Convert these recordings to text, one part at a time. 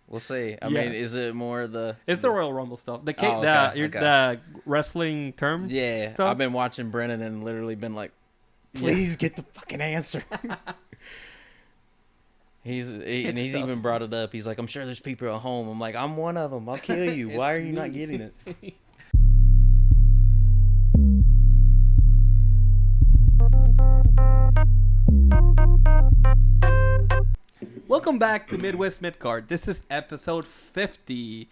We'll see. I Yeah. mean, is it more the... It's the Royal Rumble stuff. The okay. the wrestling term Yeah, stuff. I've been watching Brennan and literally been like, please get the fucking answer. He's tough. even brought it up. He's like, I'm sure there's people at home. I'm like, I'm one of them. I'll kill you. Why are you not getting it? Welcome back to Midwest Midcard. This is episode 50.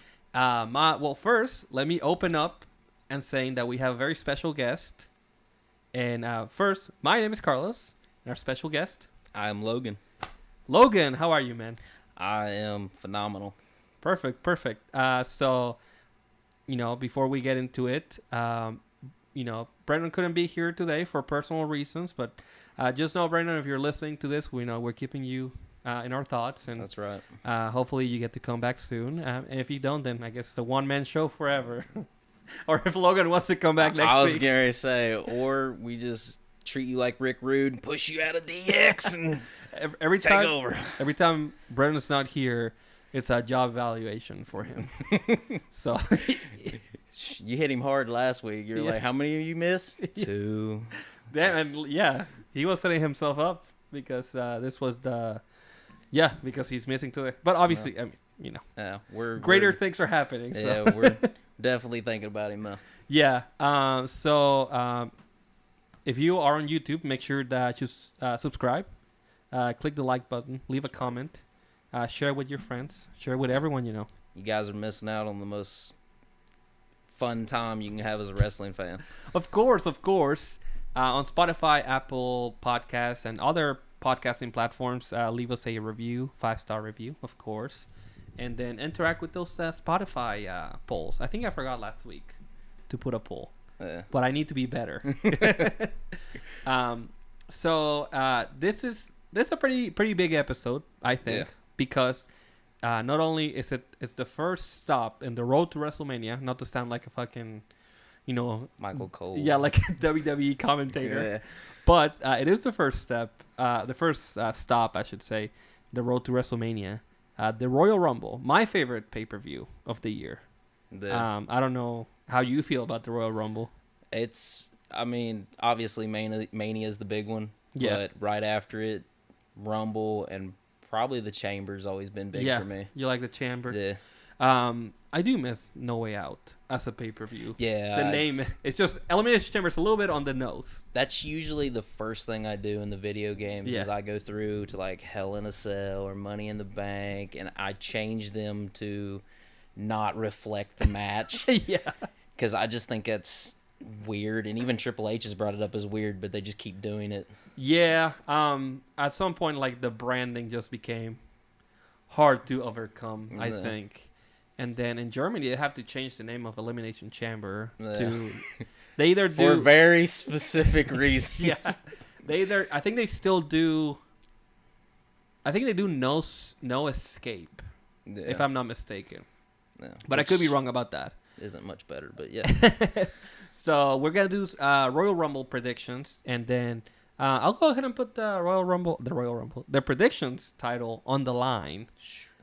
First, let me open up and saying that we have a very special guest. And first, my name is Carlos, and our special guest, I'm Logan. Logan. How are you, man? I am phenomenal. Perfect. So, before we get into it, Brendan couldn't be here today for personal reasons, but just know, Brendan, if you're listening to this, we're keeping you in our thoughts, and that's right. Hopefully you get to come back soon. And if you don't, then I guess it's a one-man show forever. Or if Logan wants to come back next week. I was going to say, or we just treat you like Rick Rude and push you out of DX and every take over. Every time Brendan's not here, it's a job evaluation for him. So you hit him hard last week. You're like, how many of you missed? 2. He was setting himself up because this was because he's missing today. But obviously, we're greater things are happening. So. Yeah, we're definitely thinking about him though. Yeah. So if you are on YouTube, make sure that you subscribe, click the like button, leave a comment, share with your friends, share with everyone you know. You guys are missing out on the most fun time you can have as a wrestling fan. Of course. On Spotify, Apple Podcasts, and other podcasting platforms, leave us a review, 5-star review, of course, and then interact with those Spotify polls. I think I forgot last week to put a poll, but I need to be better. This is a pretty big episode, I think, because not only it's the first stop in the road to WrestleMania, not to sound like a fucking Michael Cole. Yeah, like a WWE commentator. Yeah. But it is the first stop, I should say, the road to WrestleMania. The Royal Rumble, my favorite pay-per-view of the year. I don't know how you feel about the Royal Rumble. Obviously Mania is the big one. Yeah. But right after it, Rumble and probably the Chamber's always been big for me. You like the Chamber? Yeah. I do miss No Way Out as a pay-per-view. Yeah. The name, it's just Elimination Chamber is a little bit on the nose. That's usually the first thing I do in the video games is I go through to like Hell in a Cell or Money in the Bank, and I change them to not reflect the match. Yeah. Because I just think that's weird, and even Triple H has brought it up as weird, but they just keep doing it. Yeah. At some point, like, the branding just became hard to overcome, I think. And then in Germany, they have to change the name of Elimination Chamber to. They either do for very specific reasons. Yes, I think they still do. I think they do no escape, if I'm not mistaken. Yeah. But I could be wrong about that. Isn't much better, but yeah. So we're gonna do Royal Rumble predictions, and then I'll go ahead and put the predictions title on the line.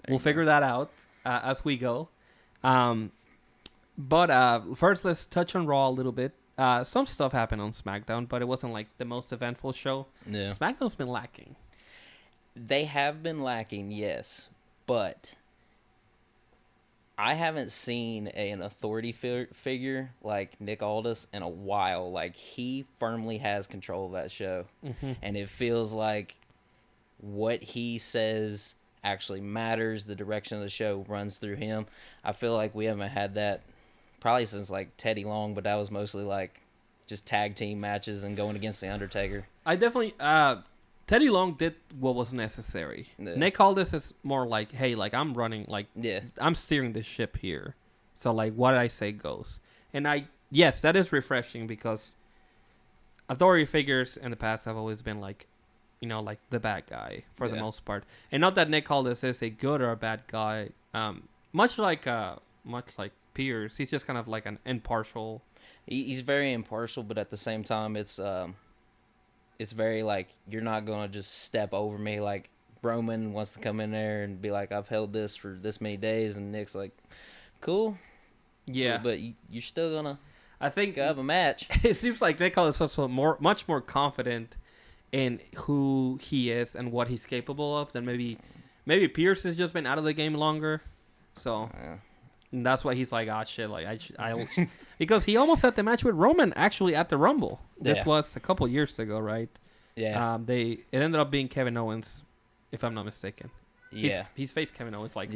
We'll figure that out as we go. But first, let's touch on Raw a little bit. Some stuff happened on SmackDown, but it wasn't like the most eventful show. Yeah. SmackDown's been lacking. They have been lacking, yes, but I haven't seen an authority figure like Nick Aldis in a while. Like, he firmly has control of that show, and it feels like what he says actually matters. The direction of the show runs through him. I feel like we haven't had that probably since like Teddy Long, but that was mostly like just tag team matches and going against the Undertaker. I definitely Teddy Long did what was necessary. Yeah. Nick Aldis is more like, hey, like, I'm running, like, I'm steering the ship here, so like what I say goes. And yes, that is refreshing, because authority figures in the past have always been like, like the bad guy for the most part. And not that Nick Aldis is a good or a bad guy. Much like Pierce, he's just kind of like an impartial. He's very impartial, but at the same time, it's very like, you're not gonna just step over me. Like, Roman wants to come in there and be like, I've held this for this many days, and Nick's like, cool. Yeah. But you're still gonna have a match. It seems like Nick Aldis is also much more confident in who he is and what he's capable of than maybe Pierce has just been out of the game longer. So and that's why he's like, shit, like I because he almost had the match with Roman actually at the Rumble. This was a couple years ago, right? Yeah. It ended up being Kevin Owens, if I'm not mistaken. Yeah. He's faced Kevin Owens like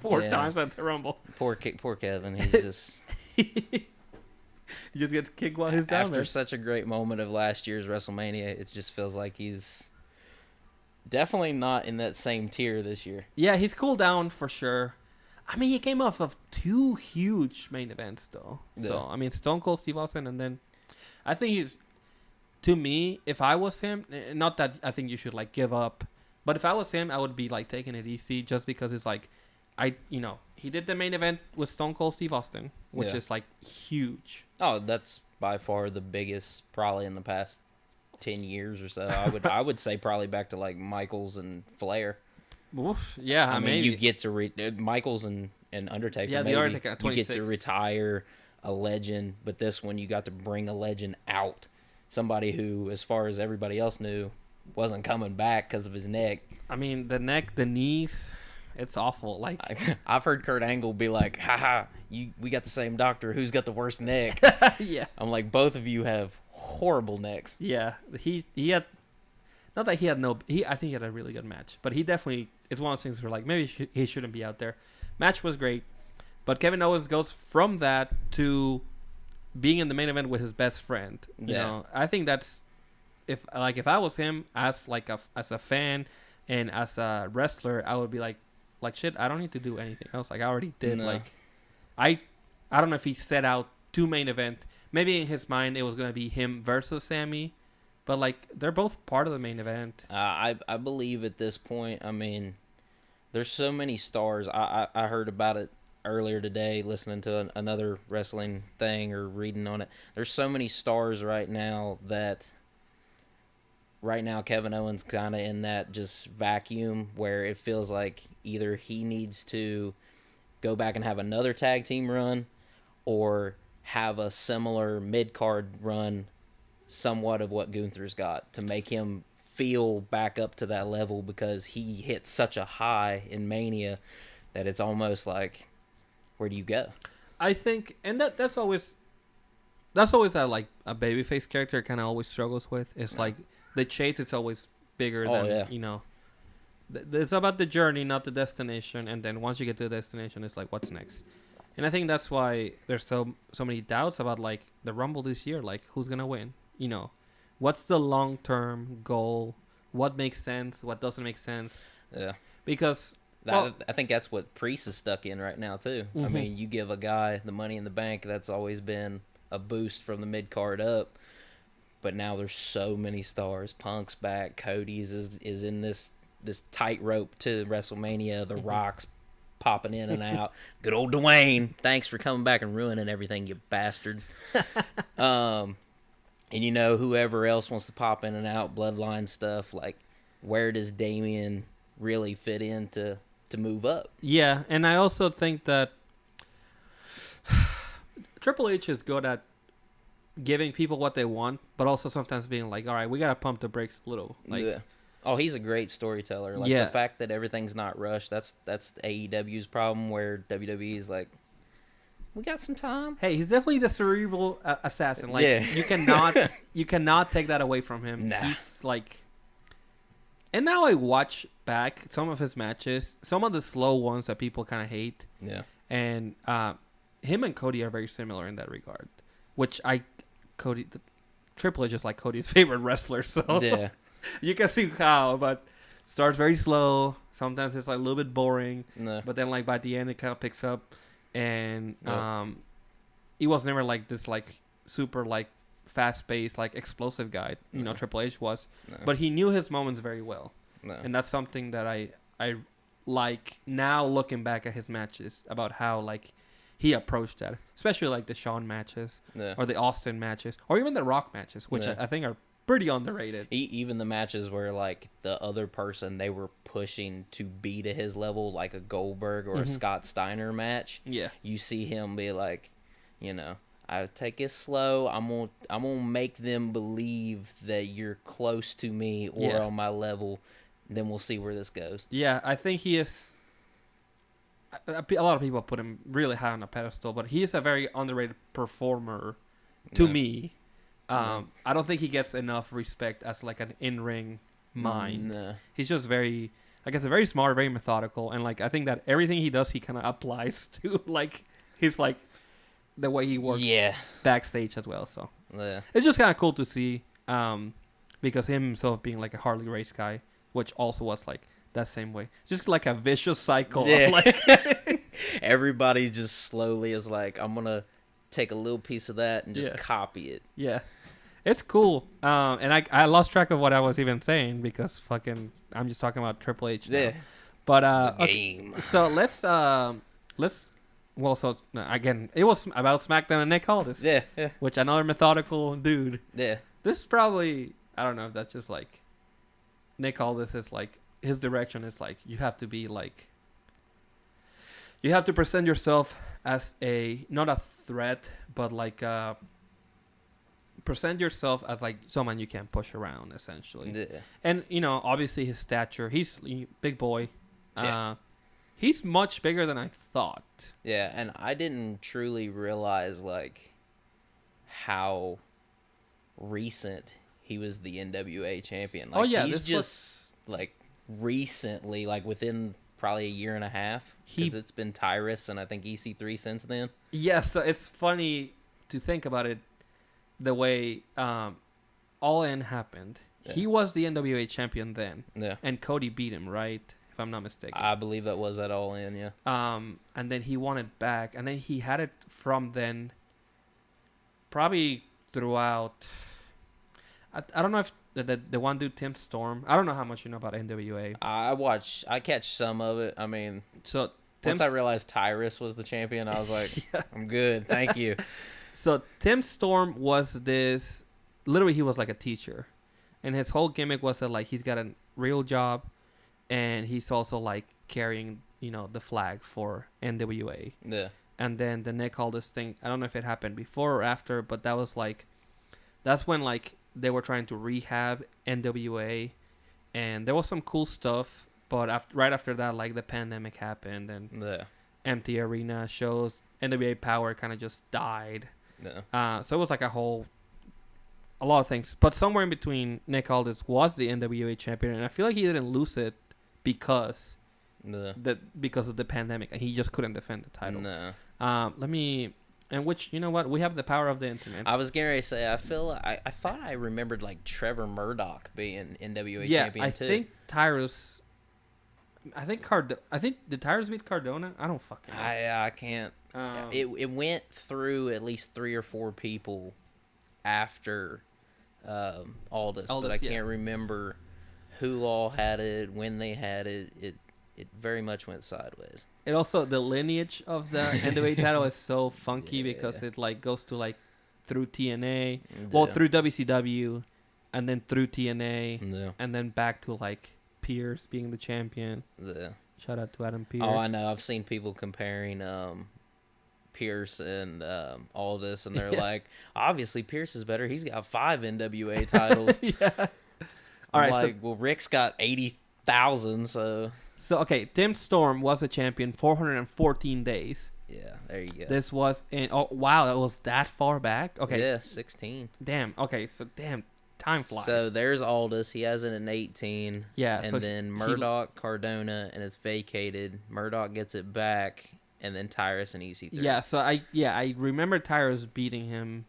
4 times at the Rumble. Poor Kevin. He's just he just gets kicked while he's down after there. such a great moment of last year's WrestleMania. It just feels like he's definitely not in that same tier this year. Yeah, he's cooled down for sure. I mean, he came off of 2 huge main events, though. Yeah. So, I mean, Stone Cold Steve Austin, and then I think he's, to me, if I was him, not that I think you should, like, give up, but if I was him, I would be, like, taking it easy just because it's like, he did the main event with Stone Cold Steve Austin, which is, like, huge. Oh, that's by far the biggest probably in the past 10 years or so. I would say probably back to, like, Michaels and Flair. Oof, yeah, I mean, you get to Michaels and Undertaker. Yeah, the Undertaker at 26. You get to retire a legend, but this one you got to bring a legend out. Somebody who, as far as everybody else knew, wasn't coming back because of his neck. I mean, the neck, the knees, it's awful. Like I've heard Kurt Angle be like, "Haha, we got the same doctor. Who's got the worst neck?" Yeah, I'm like, both of you have horrible necks. Yeah, he had. Not that he had I think he had a really good match, but he definitely, it's one of those things where like maybe he shouldn't be out there. Match was great, but Kevin Owens goes from that to being in the main event with his best friend. You know, I think that's if I was him as a fan and as a wrestler, I would be like shit, I don't need to do anything else. Like I already did. No. Like I don't know if he set out to main event. Maybe in his mind it was gonna be him versus Sammy. But, like, they're both part of the main event. I believe at this point, I mean, there's so many stars. I heard about it earlier today, listening to another wrestling thing or reading on it. There's so many stars right now that Kevin Owens kind of in that just vacuum where it feels like either he needs to go back and have another tag team run or have a similar mid-card run somewhat of what Gunther's got to make him feel back up to that level, because he hit such a high in Mania that it's almost like, where do you go? I think, and that's always that like a babyface character kind of always struggles with. It's like the chase is always bigger than you know. It's about the journey, not the destination. And then once you get to the destination, it's like, what's next? And I think that's why there's so many doubts about like the Rumble this year. Like, who's gonna win? You know, what's the long-term goal? What makes sense? What doesn't make sense? Yeah. Because I think that's what Priest is stuck in right now, too. Mm-hmm. I mean, you give a guy the Money in the Bank, that's always been a boost from the mid-card up. But now there's so many stars. Punk's back. Cody's is in this tightrope to WrestleMania. The Rock's popping in and out. Good old Dwayne. Thanks for coming back and ruining everything, you bastard. And, you know, whoever else wants to pop in and out, Bloodline stuff, like, where does Damian really fit in to move up? Yeah, and I also think that Triple H is good at giving people what they want, but also sometimes being like, all right, we got to pump the brakes a little. Like, yeah. Oh, he's a great storyteller. Like, the fact that everything's not rushed, that's AEW's problem, where WWE's like, we got some time. Hey, he's definitely the cerebral assassin. Like, you cannot take that away from him. Nah. He's like, and now I watch back some of his matches, some of the slow ones that people kind of hate. Yeah. And him and Cody are very similar in that regard. Which Triple H is like Cody's favorite wrestler, so yeah, you can see how. But starts very slow. Sometimes it's like a little bit boring. No. But then like by the end it kind of picks up. And he was never like this like super like fast paced like explosive guy. You know, Triple H was, but he knew his moments very well, and that's something that I like now looking back at his matches about how like he approached that, especially like the Shawn matches or the Austin matches or even the Rock matches, which I think are pretty underrated. Even the matches where like the other person they were pushing to be to his level, like a Goldberg or a Scott Steiner match. Yeah, you see him be like, I take it slow. I'm gonna make them believe that you're close to me or on my level. Then we'll see where this goes. Yeah, I think he is. A lot of people put him really high on a pedestal, but he is a very underrated performer to me. I don't think he gets enough respect as like an in-ring mind. He's just very, I guess, very smart, very methodical, and like I think that everything he does, he kind of applies to like his like the way he works backstage as well. So it's just kind of cool to see, because him himself being like a Harley race guy, which also was like that same way, just like a vicious cycle of like everybody just slowly is like, I'm gonna take a little piece of that and just copy it. Yeah, it's cool. And I lost track of what I was even saying because fucking I'm just talking about Triple H now. But game. Okay, so let's well, so again, it was about SmackDown and Nick Aldis. Yeah. Which another methodical dude. Yeah. This is probably, I don't know if that's just like Nick Aldis is like, his direction is like, you have to be like, you have to present yourself as not a threat, but like present yourself as like someone you can push around, essentially. Yeah. And obviously his stature, he's big boy. He's much bigger than I thought. Yeah, and I didn't truly realize like how recent he was the NWA champion. Like, he's just like recently, like within probably a year and a half, because it's been Tyrus and I think EC3 since then. Yeah, so it's funny to think about it the way All In happened. Yeah. He was the NWA champion then, and Cody beat him, right? If I'm not mistaken. I believe that was at All In, yeah. And then he won it back, and then he had it from then, probably throughout. I don't know if the one dude, Tim Storm. I don't know how much you know about NWA. I catch some of it. I mean, so once I realized Tyrus was the champion, I was like, I'm good, thank you. So Tim Storm was this. Literally, he was like a teacher, and his whole gimmick was that like he's got a real job, and he's also like carrying the flag for NWA. Yeah. And then the Nick Aldis thing. I don't know if it happened before or after, but that was like, that's when like they were trying to rehab NWA, and there was some cool stuff. But right after that, like the pandemic happened and empty arena shows, NWA Power kind of just died. Yeah. So it was like a lot of things. But somewhere in between, Nick Aldis was the NWA champion, and I feel like he didn't lose it because of the pandemic, and he just couldn't defend the title. And which, you know what? We have the power of the internet. I was going to say, I thought I remembered like Trevor Murdoch being NWA champion too. I think Tyrus. Did Tyrus beat Cardona? I don't fucking know. I can't. It went through at least 3 or 4 people after Aldis, but I can't remember who all had it, when they had it. It very much went sideways. And also the lineage of the NWA title is so funky because it like goes to like through TNA, through WCW, and then through TNA, and then back to like Pierce being the champion. Yeah. Shout out to Adam Pierce. Oh, I know. I've seen people comparing Pierce and Aldis, and they're like, obviously Pierce is better. He's got 5 NWA titles. All right. Like, well, Rick's got 80,000, so. So, okay, Tim Storm was a champion 414 days. Yeah, there you go. This was in... Oh, wow, that was that far back? Okay. Yeah, 16. Damn, okay, so time flies. So, there's Aldis. He has it in 18. Yeah, and then Murdoch, Cardona, and it's vacated. Murdoch gets it back, and then Tyrus and EC3. Yeah, so I remember Tyrus beating him.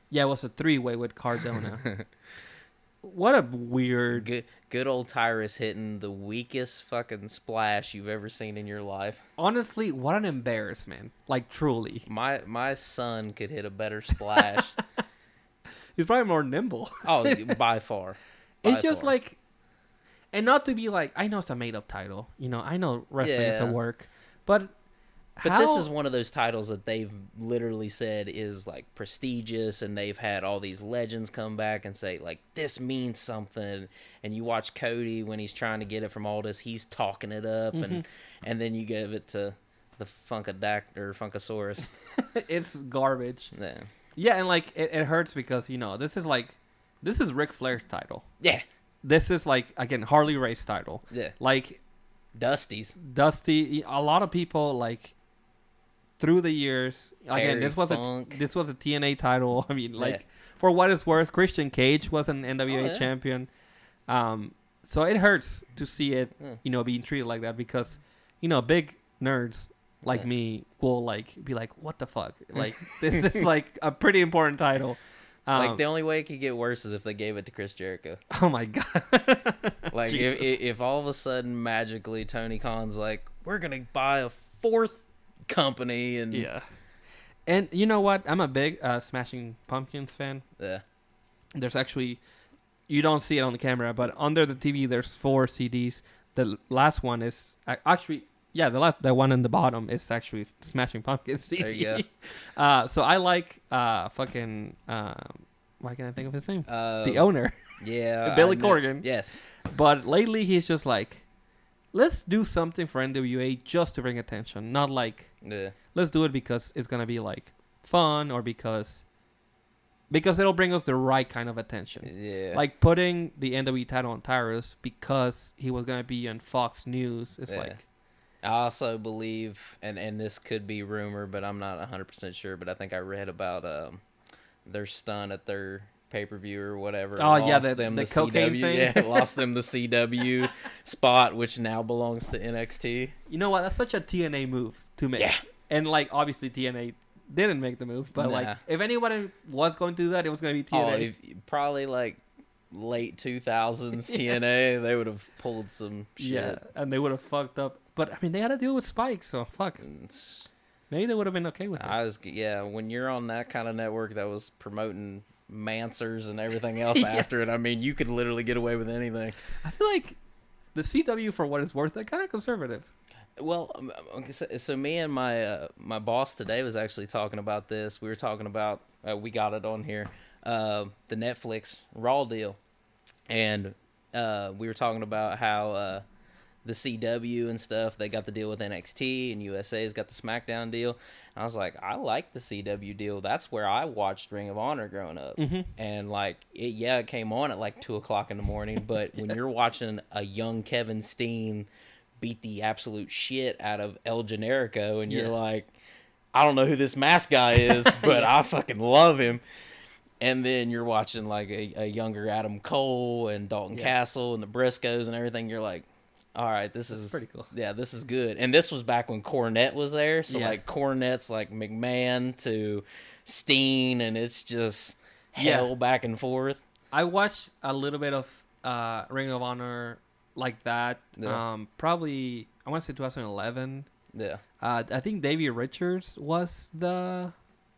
Yeah, it was a 3-way with Cardona. What a weird... Good old Tyrus hitting the weakest fucking splash you've ever seen in your life. Honestly, what an embarrassment. Like, truly. My son could hit a better splash. He's probably more nimble. Oh, by far. It's just like... And not to be like... I know it's a made-up title. I know wrestling is a work. But But this is one of those titles that they've literally said is like prestigious, and they've had all these legends come back and say like this means something. And you watch Cody when he's trying to get it from Aldis, he's talking it up, and then you give it to the Funkasaurus. It's garbage. Yeah. Yeah, and like it hurts because this is Ric Flair's title. Yeah. This is like again Harley Race's title. Yeah. Like Dusty. A lot of people like through the years. Again, this was a TNA title. I mean, like for what it's worth, Christian Cage was an NWA champion. So it hurts to see it, being treated like that because, big nerds like me will like be like, what the fuck? Like this is like a pretty important title. Like the only way it could get worse is if they gave it to Chris Jericho. Oh my god! Like if all of a sudden magically Tony Khan's like, we're gonna buy a fourth company and and you know what? I'm a big Smashing Pumpkins fan. Yeah. There's actually, you don't see it on the camera, but under the TV there's 4 CDs. The last one is actually. Yeah, the one in the bottom is actually Smashing Pumpkins CD. There you go. So I like why can't I think of his name? The owner. Yeah. Billy Corgan. Yes. But lately he's just like, let's do something for NWA just to bring attention. Not like, let's do it because it's going to be like fun or because it'll bring us the right kind of attention. Yeah. Like putting the NWA title on Tyrus because he was going to be on Fox News. It's like. I also believe, and this could be rumor, but I'm not 100% sure, but I think I read about their stun at their pay-per-view or whatever. Oh, yeah, the cocaine CW, thing. Yeah, lost them the CW spot, which now belongs to NXT. You know what? That's such a TNA move to make. Yeah. And, like, obviously TNA didn't make the move, but, like, if anybody was going to do that, it was going to be TNA. Probably, like, late 2000s TNA, they would have pulled some shit. Yeah, and they would have fucked up. But, I mean, they had to deal with Spike, so fuck. Maybe they would have been okay with it. When you're on that kind of network that was promoting Mansers and everything else after it, I mean, you could literally get away with anything. I feel like the CW, for what it's worth, they're kind of conservative. Well, so me and my boss today was actually talking about this. We were talking about, we got it on here, the Netflix Raw deal. And we were talking about how the CW and stuff, they got the deal with NXT, and USA's got the SmackDown deal. And I was like, I like the CW deal. That's where I watched Ring of Honor growing up. Mm-hmm. And like, it came on at like 2 o'clock in the morning. But when you're watching a young Kevin Steen beat the absolute shit out of El Generico, and you're like, I don't know who this mask guy is, but I fucking love him. And then you're watching like a younger Adam Cole and Dalton Castle and the Briscoes and everything. You're like, all right, this is pretty cool. Yeah, this is good. And this was back when Cornette was there. So like Cornette's like McMahon to Steen, and it's just hell back and forth. I watched a little bit of Ring of Honor like that. Yeah. Probably I want to say 2011. Yeah. I think Davey Richards was the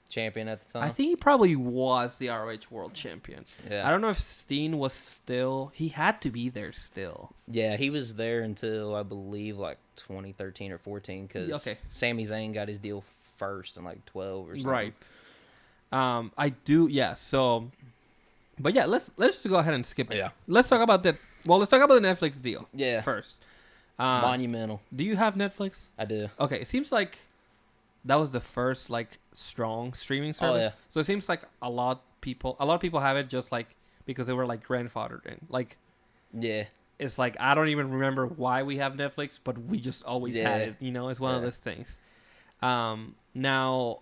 champion at the time. I think he probably was the ROH World Champion. Yeah. I don't know if Steen was still. He had to be there still. Yeah, he was there until I believe like 2013 or 14 because Sami Zayn got his deal first in like 12 or something. Right. I do. Yeah. So, but yeah, let's just go ahead and skip it. Yeah. Let's talk about that. Well, let's talk about the Netflix deal. Yeah. First. Monumental. Do you have Netflix? I do. Okay. It seems like that was the first like strong streaming service. Oh, yeah. So it seems like a lot of people have it just like because they were like grandfathered in. Like, yeah, it's like I don't even remember why we have Netflix, but we just always had it. You know, it's one of those things. Now,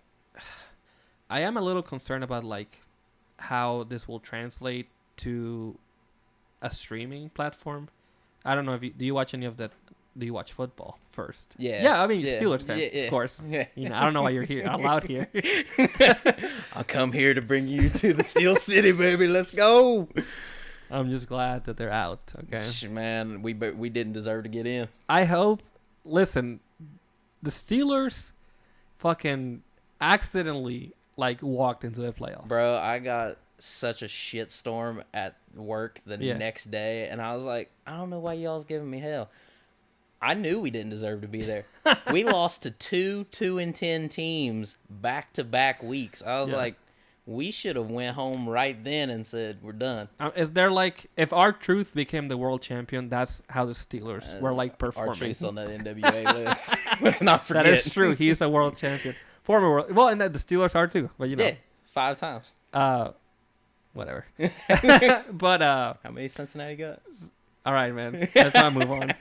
I am a little concerned about like how this will translate to a streaming platform. I don't know if do you watch any of that? Do you watch football first? Yeah. Yeah, I mean, Steelers fan, of course. Yeah. You know, I don't know why you're here, allowed here. I'll come here to bring you to the Steel City, baby. Let's go. I'm just glad that they're out. Okay. Man, we didn't deserve to get in. I hope. Listen, the Steelers fucking accidentally like walked into the playoffs. Bro, I got such a shitstorm at work the next day, and I was like, I don't know why y'all's giving me hell. I knew we didn't deserve to be there. We lost to 2-2-10 teams back-to-back weeks. I was like, we should have went home right then and said, we're done. Is there like, if R-Truth became the world champion, that's how the Steelers were like performing. R-Truth's on that NWA list. Let's not forget. That is true. He's a world champion. Former world. Well, and the Steelers are too, but you know. Yeah, 5 times. Whatever. But how many Cincinnati got? All right, man. Let's not move on.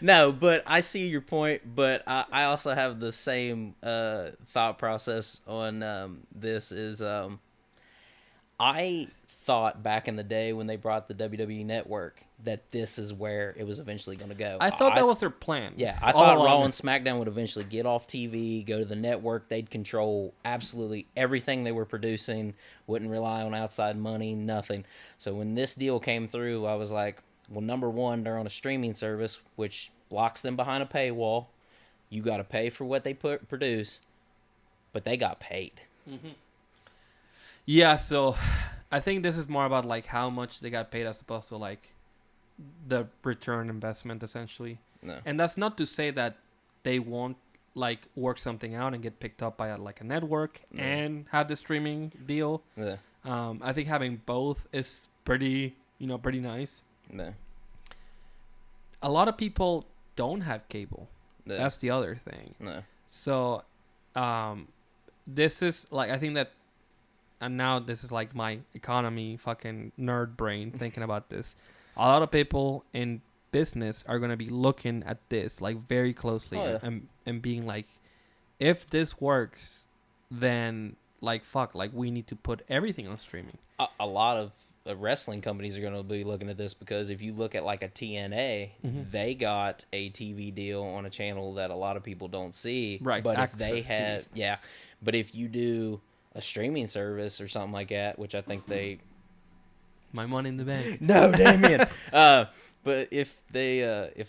No, but I see your point. But I also have the same thought process on this. Is I thought back in the day when they brought the WWE Network that this is where it was eventually going to go. I thought that was their plan. Yeah, I thought Raw and SmackDown would eventually get off TV, go to the network. They'd control absolutely everything they were producing, wouldn't rely on outside money, nothing. So when this deal came through, I was like, well, number one, they're on a streaming service, which blocks them behind a paywall. You got to pay for what they produce, but they got paid. Mm-hmm. Yeah, so I think this is more about like how much they got paid as opposed to like the return investment, essentially. No. And that's not to say that they won't like work something out and get picked up by a network and have the streaming deal. Yeah. I think having both is pretty nice. No. A lot of people don't have cable. No. That's the other thing. No. So, this is like, I think that, and now this is like my economy fucking nerd brain thinking about this. A lot of people in business are going to be looking at this like very closely and being like, if this works, then like, fuck, like we need to put everything on streaming. A lot of wrestling companies are going to be looking at this because if you look at like a TNA, they got a TV deal on a channel that a lot of people don't see. Right. But if they had, but if you do a streaming service or something like that, which I think they... My money in the bank. No, Damien. But if they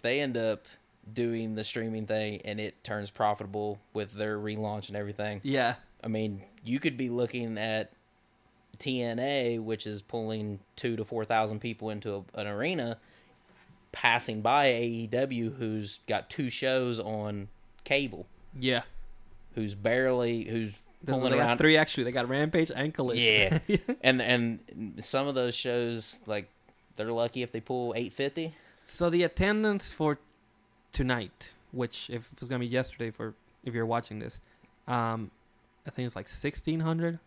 end up doing the streaming thing and it turns profitable with their relaunch and everything, yeah, I mean, you could be looking at TNA, which is pulling 2,000 to 4,000 people into an arena, passing by AEW, who's got 2 shows on cable. Yeah, who's pulling around 3 actually. They got Rampage and Collision. Yeah, and some of those shows, like, they're lucky if they pull 850. So the attendance for tonight, which if it was gonna be yesterday for if you're watching this, I think it's like 1,600.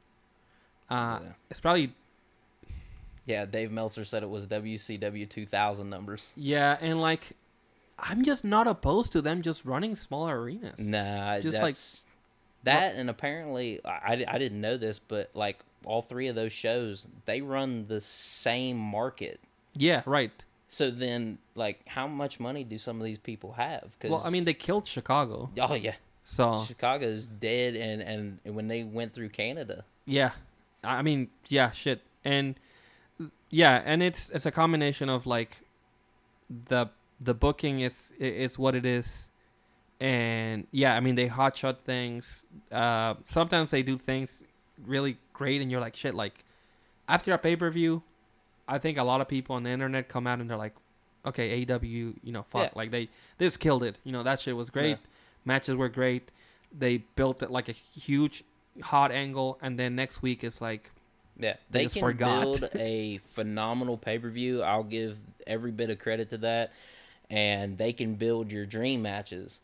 It's probably. Yeah, Dave Meltzer said it was WCW 2000 numbers. Yeah, and like, I'm just not opposed to them just running smaller arenas. Nah, just like that, and apparently I didn't know this, but like all 3 of those shows, they run the same market. Yeah, right. So then, like, how much money do some of these people have? Well, I mean, they killed Chicago. Oh yeah, so Chicago's dead, and when they went through Canada. Yeah, I mean, yeah, shit, and yeah, and it's a combination of like the booking is what it is, and yeah, I mean they hotshot things. Sometimes they do things really great, and you're like, shit, like after a pay-per-view, I think a lot of people on the internet come out and they're like, okay, AEW, fuck, like they just killed it. That shit was great. Yeah. Matches were great. They built it like a huge hot angle, and then next week it's like, yeah, they can build a phenomenal pay-per-view. I'll give every bit of credit to that. And they can build your dream matches,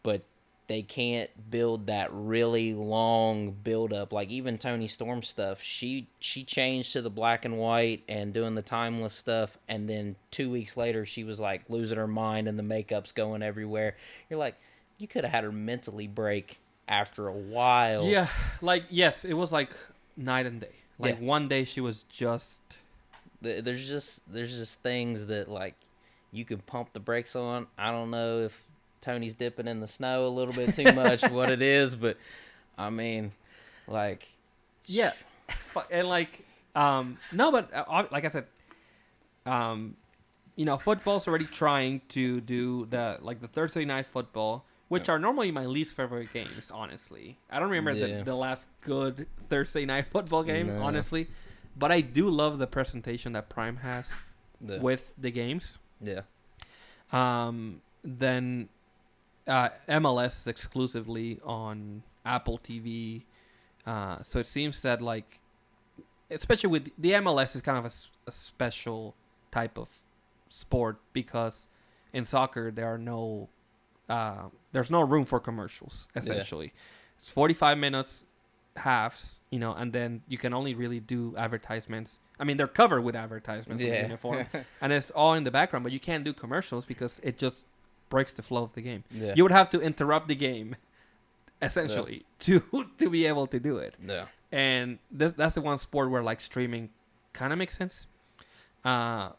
but they can't build that really long build-up. Like even Toni Storm stuff, she changed to the black and white and doing the timeless stuff, and then 2 weeks later she was like losing her mind and the makeup's going everywhere. You're like, you could have had her mentally break after a while. Yeah, like, yes, it was like night and day. Like one day she was just... There's just things that like you can pump the brakes on. I don't know if Tony's dipping in the snow a little bit too much, what it is, but I mean, like, yeah, and like, no, but like I said, football's already trying to do the Thursday night football, which are normally my least favorite games. Honestly, I don't remember the last good Thursday night football game, honestly, but I do love the presentation that Prime has with the games. Yeah. then MLS is exclusively on Apple TV. So it seems that, like, especially with the MLS is kind of a special type of sport, because in soccer there's no room for commercials, essentially. Yeah. It's 45 minutes halves, and then you can only really do advertisements. I mean, they're covered with advertisements in the uniform, and it's all in the background, but you can't do commercials because it just breaks the flow of the game. Yeah. You would have to interrupt the game, essentially, to be able to do it. Yeah. And that's the one sport where, like, streaming kind of makes sense. But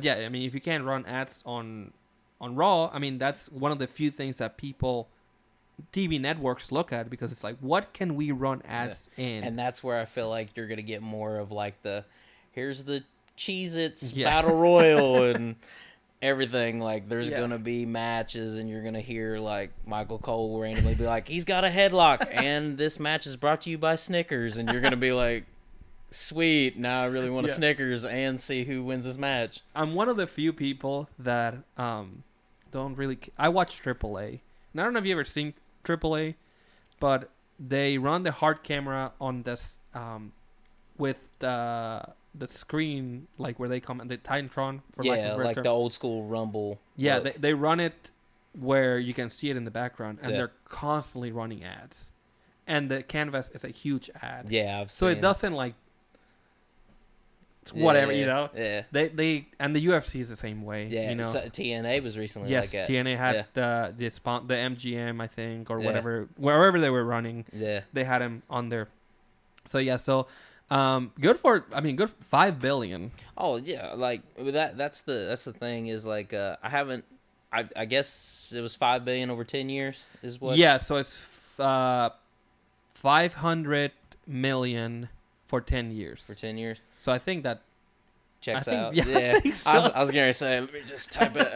yeah, I mean, if you can't run ads on Raw, I mean, that's one of the few things that TV networks look at, because it's like, what can we run ads in? And that's where I feel like you're going to get more of, like, here's the Cheez-Its Battle Royal and everything. Like, there's going to be matches, and you're going to hear, like, Michael Cole randomly be like, he's got a headlock, and this match is brought to you by Snickers, and you're going to be like, sweet, now I really want a Snickers and see who wins this match. I'm one of the few people that don't really... I watch AAA, and I don't know if you've ever seen AAA, but they run the hard camera on this with the screen, like, where they come, and the Titantron, for like the old school Rumble. Yeah, they run it where you can see it in the background, and they're constantly running ads, and the canvas is a huge ad. Yeah, so it doesn't, like, whatever, Yeah. They and the UFC is the same way. Yeah, so TNA was recently like that. TNA had the MGM, I think, or whatever, wherever they were running. Yeah, they had him on there. So good for $5 billion. Oh yeah, like that's the thing is, like, I guess it was $5 billion over 10 years is what. Yeah, so it's $500 million for 10 years. For 10 years. So I think that checks out. Yeah. I think so. I was going to say, let me just type it.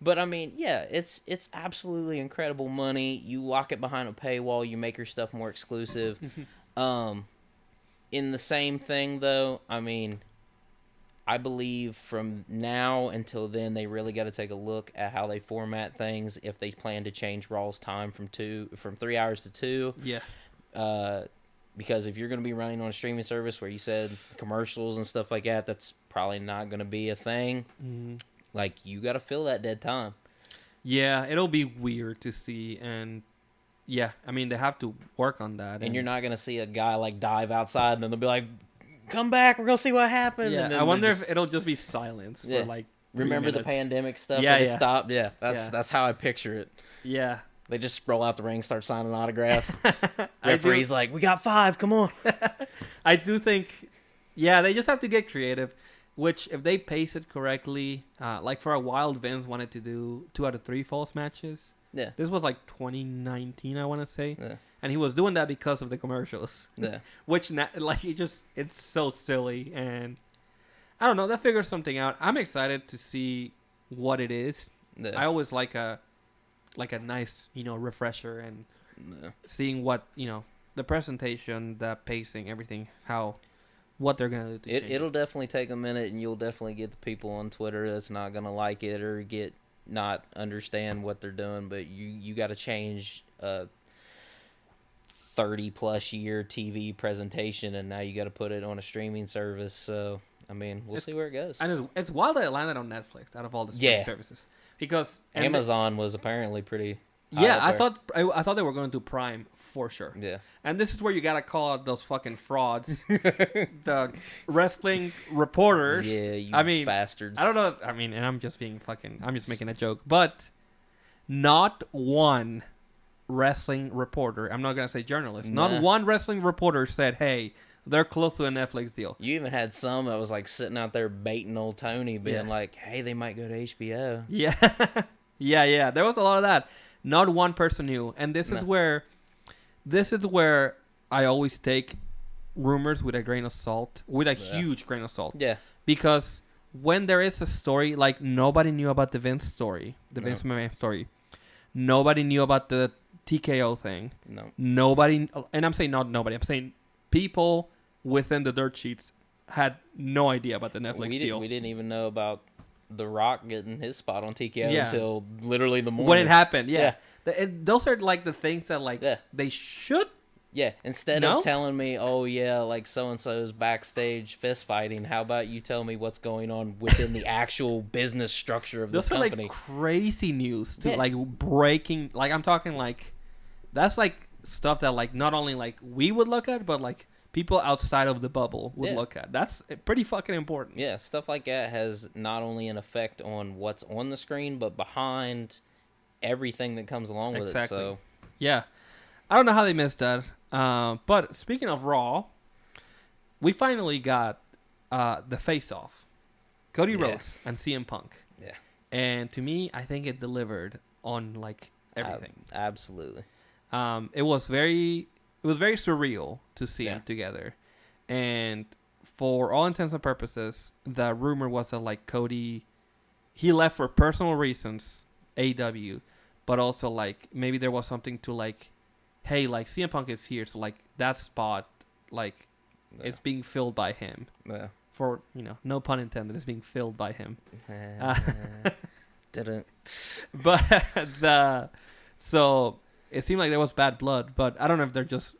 But I mean, yeah, it's absolutely incredible money. You lock it behind a paywall. You make your stuff more exclusive. In the same thing, though, I mean, I believe from now until then, they really got to take a look at how they format things if they plan to change Raw's time from 3 hours to 2. Yeah. Because if you're going to be running on a streaming service where you said commercials and stuff like that, that's probably not going to be a thing. Mm-hmm. Like, you got to fill that dead time. Yeah, it'll be weird to see. And, yeah, I mean, they have to work on that. And you're not going to see a guy, like, dive outside, and then they'll be like, come back, we're going to see what happened. Yeah, and then I wonder if it'll just be silence for, like, 3 Remember minutes. The pandemic stuff? Yeah, yeah. Stopped? Yeah, that's how I picture it. Yeah. They just roll out the ring, start signing autographs. Referee's like, we got 5, come on. I do think, they just have to get creative, which if they pace it correctly, like for a while, Vince wanted to do 2 out of 3 falls matches. Yeah. This was like 2019, I want to say. Yeah. And he was doing that because of the commercials. Yeah. Which, like, it's so silly. And I don't know, that figures something out. I'm excited to see what it is. Yeah. I always like a nice, refresher, and seeing what, the presentation, the pacing, everything, what they're going to do. It'll definitely take a minute, and you'll definitely get the people on Twitter that's not going to like it or not understand what they're doing, but you got to change a 30-plus year TV presentation, and now you got to put it on a streaming service, so, I mean, we'll see where it goes. And it's wild that it landed on Netflix out of all the streaming services. Because Amazon was apparently pretty. I thought they were going to do Prime for sure. Yeah. And this is where you gotta call out those fucking frauds, the wrestling reporters. Yeah, bastards. I don't know. And I'm just making a joke, but not one wrestling reporter. I'm not gonna say journalist. Nah. Not one wrestling reporter said, "Hey, they're close to a Netflix deal." You even had some that was like sitting out there baiting old Tony, being like, "Hey, they might go to HBO." Yeah, yeah. There was a lot of that. Not one person knew, and this is where I always take rumors with a grain of salt, with a huge grain of salt. Yeah, because when there is a story, like, nobody knew about the Vince story, Vince McMahon story. Nobody knew about the TKO thing. No. Nobody, and I'm saying not nobody. I'm saying people within the dirt sheets had no idea about the Netflix deal. We didn't even know about The Rock getting his spot on TKO until literally the morning when it happened. Yeah. Those are like the things that like they should. Yeah, instead of telling me, oh yeah, like so and so's backstage fist fighting, how about you tell me what's going on within the actual business structure of this company? Those are like crazy news too, like breaking. Like I'm talking like that's like stuff that like not only like we would look at, but like people outside of the bubble would look at. That's pretty fucking important. Yeah, stuff like that has not only an effect on what's on the screen, but behind everything that comes along with it. So yeah, I don't know how they missed that. But speaking of Raw, we finally got the face-off. Cody Rhodes and CM Punk. Yeah. And to me, I think it delivered on like everything. Absolutely. It was very surreal to see them together. And for all intents and purposes, the rumor was that like Cody, he left for personal reasons, AEW, but also like maybe there was something to like, hey, like CM Punk is here, so like that spot, like it's being filled by him. Yeah. For no pun intended, it's being filled by him. But so it seemed like there was bad blood, but I don't know if they're just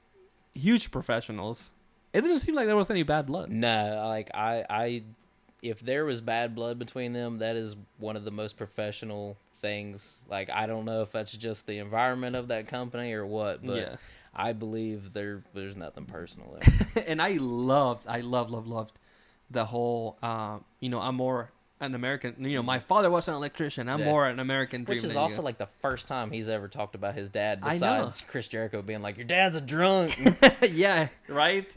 huge professionals. It didn't seem like there was any bad blood. No, like I if there was bad blood between them, that is one of the most professional things. Like, I don't know if that's just the environment of that company or what, but I believe there's nothing personal there. And I loved the whole, I'm more an American, my father was an electrician. I'm more an American dream. Which is also like the first time he's ever talked about his dad besides Chris Jericho being like, your dad's a drunk. Yeah, right?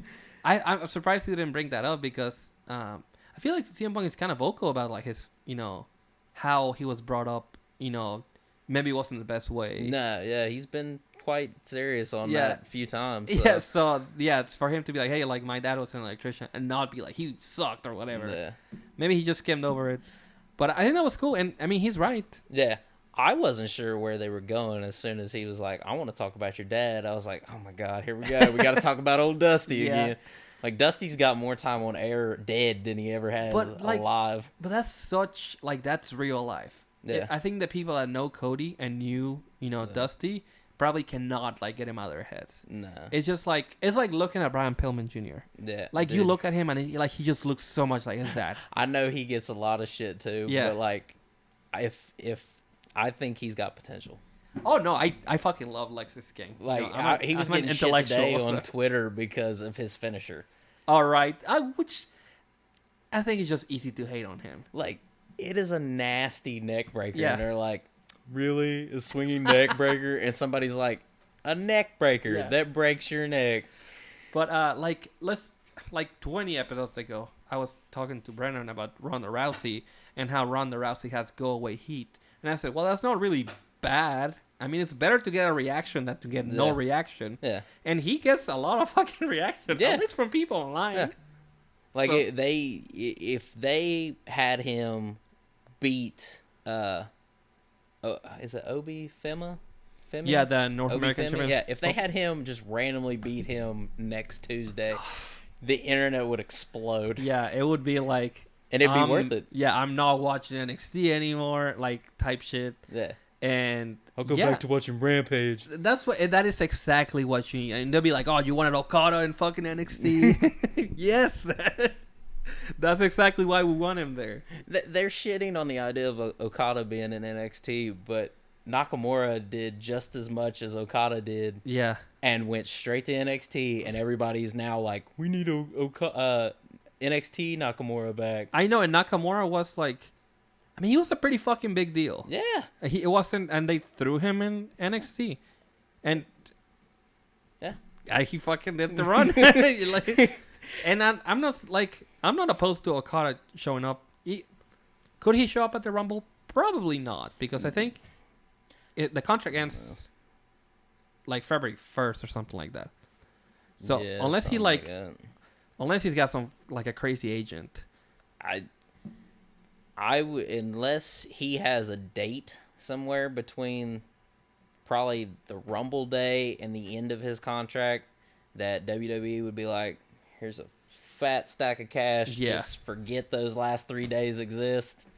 I'm surprised he didn't bring that up because I feel like CM Punk is kind of vocal about like his, how he was brought up, maybe it wasn't the best way. No, yeah, he's been quite serious on that a few times. So. It's for him to be like, hey, like my dad was an electrician and not be like he sucked or whatever. Yeah. Maybe he just skimmed over it. But I think that was cool, and I mean he's right. Yeah. I wasn't sure where they were going as soon as he was like, I want to talk about your dad. I was like, oh my God, here we go. We got to talk about old Dusty again. Like, Dusty's got more time on air dead than he ever has alive. But that's such, like, that's real life. Yeah. I think the people that know Cody and knew, Dusty probably cannot, like, get him out of their heads. No. It's just like, it's like looking at Brian Pillman Jr. Yeah. Like, you look at him and he just looks so much like his dad. I know he gets a lot of shit, too. Yeah. But, like, if I think he's got potential. Oh, no, I fucking love Lexus King. Like, he was getting shit today on Twitter because of his finisher. All right. Which I think is just easy to hate on him. Like, it is a nasty neck breaker. Yeah. And they're like, really? A swinging neck breaker? And somebody's like, a neck breaker that breaks your neck. But, like 20 episodes ago, I was talking to Brennan about Ronda Rousey and how Ronda Rousey has go-away heat. And I said, well, that's not really bad. I mean, it's better to get a reation than to get no reaction. Yeah. And he gets a lot of fucking reaction. Yeah. At least from people online. Yeah. Like, if they had him beat, is it Obi Fema? Yeah, the North American champion. Yeah, if they had him just randomly beat him next Tuesday, the internet would explode. Yeah, it would be like... And it'd be worth it. Yeah, I'm not watching NXT anymore, like, type shit. Yeah. And I'll go back to watching Rampage. That is exactly what you need. And they'll be like, oh, you wanted Okada in fucking NXT? Yes. That's exactly why we want him there. They're shitting on the idea of Okada being in NXT, but Nakamura did just as much as Okada did. Yeah. And went straight to NXT, and everybody's now like, we need NXT Nakamura back. I know, and Nakamura was like, I mean, he was a pretty fucking big deal. Yeah. It wasn't, and they threw him in NXT. And he fucking did the run. And I'm not opposed to Okada showing up. Could he show up at the Rumble? Probably not, because I think the contract ends like February 1st or something like that. So unless he unless he's got some like a crazy agent, I would, unless he has a date somewhere between probably the Rumble day and the end of his contract that WWE would be like, here's a fat stack of cash. Yeah. Just forget those last 3 days exist.